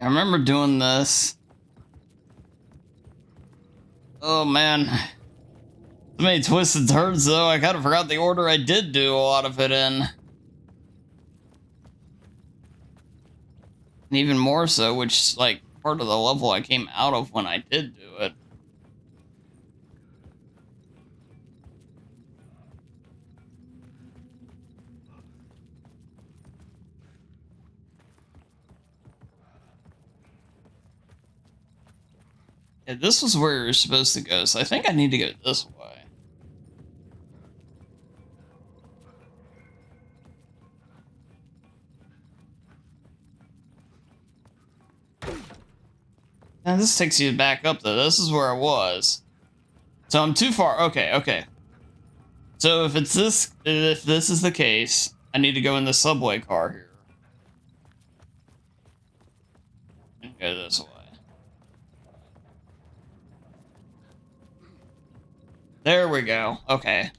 I remember doing this. Oh man. So many twists and turns though, I kind of forgot the order I did do a lot of it in. And even more so, which, like, part of the level I came out of when I did do it. Yeah, this was where you're supposed to go, so I think I need to go this way. Now this takes you back up though. This is where I was. So I'm too far. Okay, okay. So if this is the case, I need to go in the subway car here. And go this way. There we go. Okay.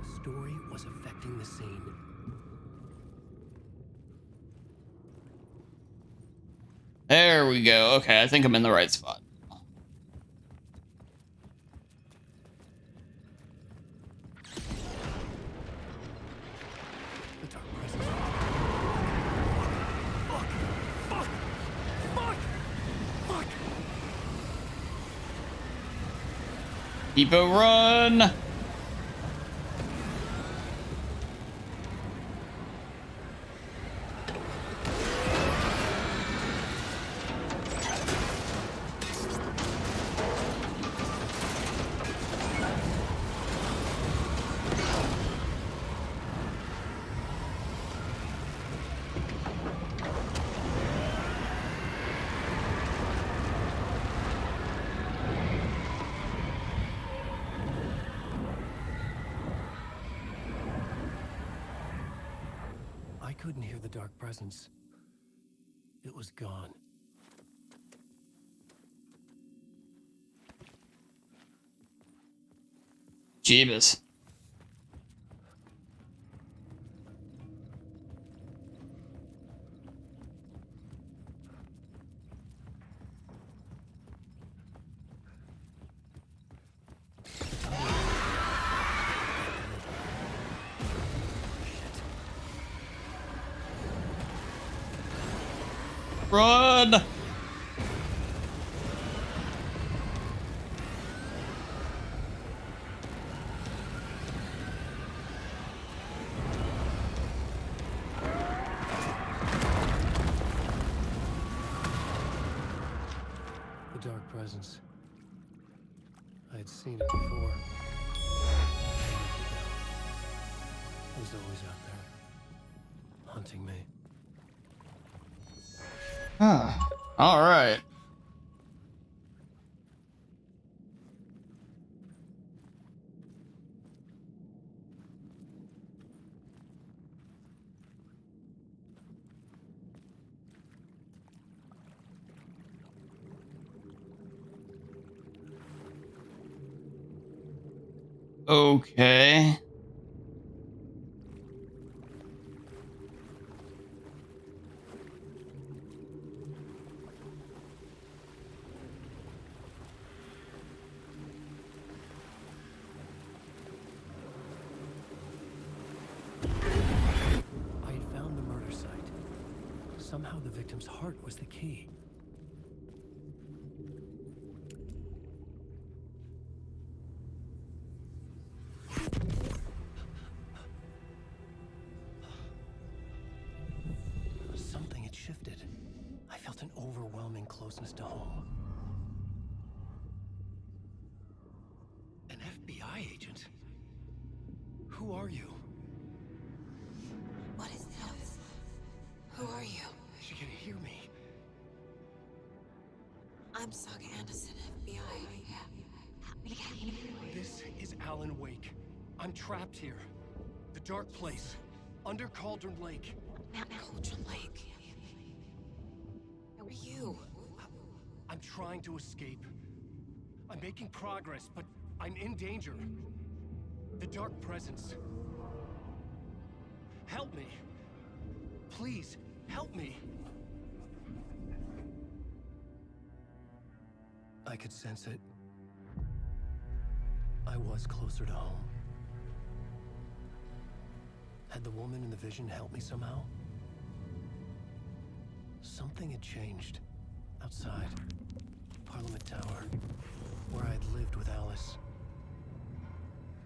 The story was affecting the scene. There we go. Okay, I think I'm in the right spot. Depot run! I couldn't hear the dark presence. It was gone. Jeebus. Run! The dark presence. I had seen it before. It was always out there, hunting me. All right. Okay. I had found the murder site. Somehow the victim's heart was the key. Something had shifted. I felt an overwhelming closeness to home. An FBI agent? Who are you? What is this? Who are you? She can hear me. I'm Saga Anderson, FBI. This is Alan Wake. I'm trapped here. The dark place. Under Cauldron Lake. Cauldron Lake. Who are you? I'm trying to escape. I'm making progress, but I'm in danger. The dark presence. Help me. Please, help me. I could sense it. I was closer to home. Had the woman in the vision helped me somehow? Something had changed. Outside. Parliament Tower. Where I had lived with Alice.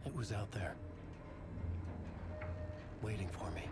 It was out there. Waiting for me.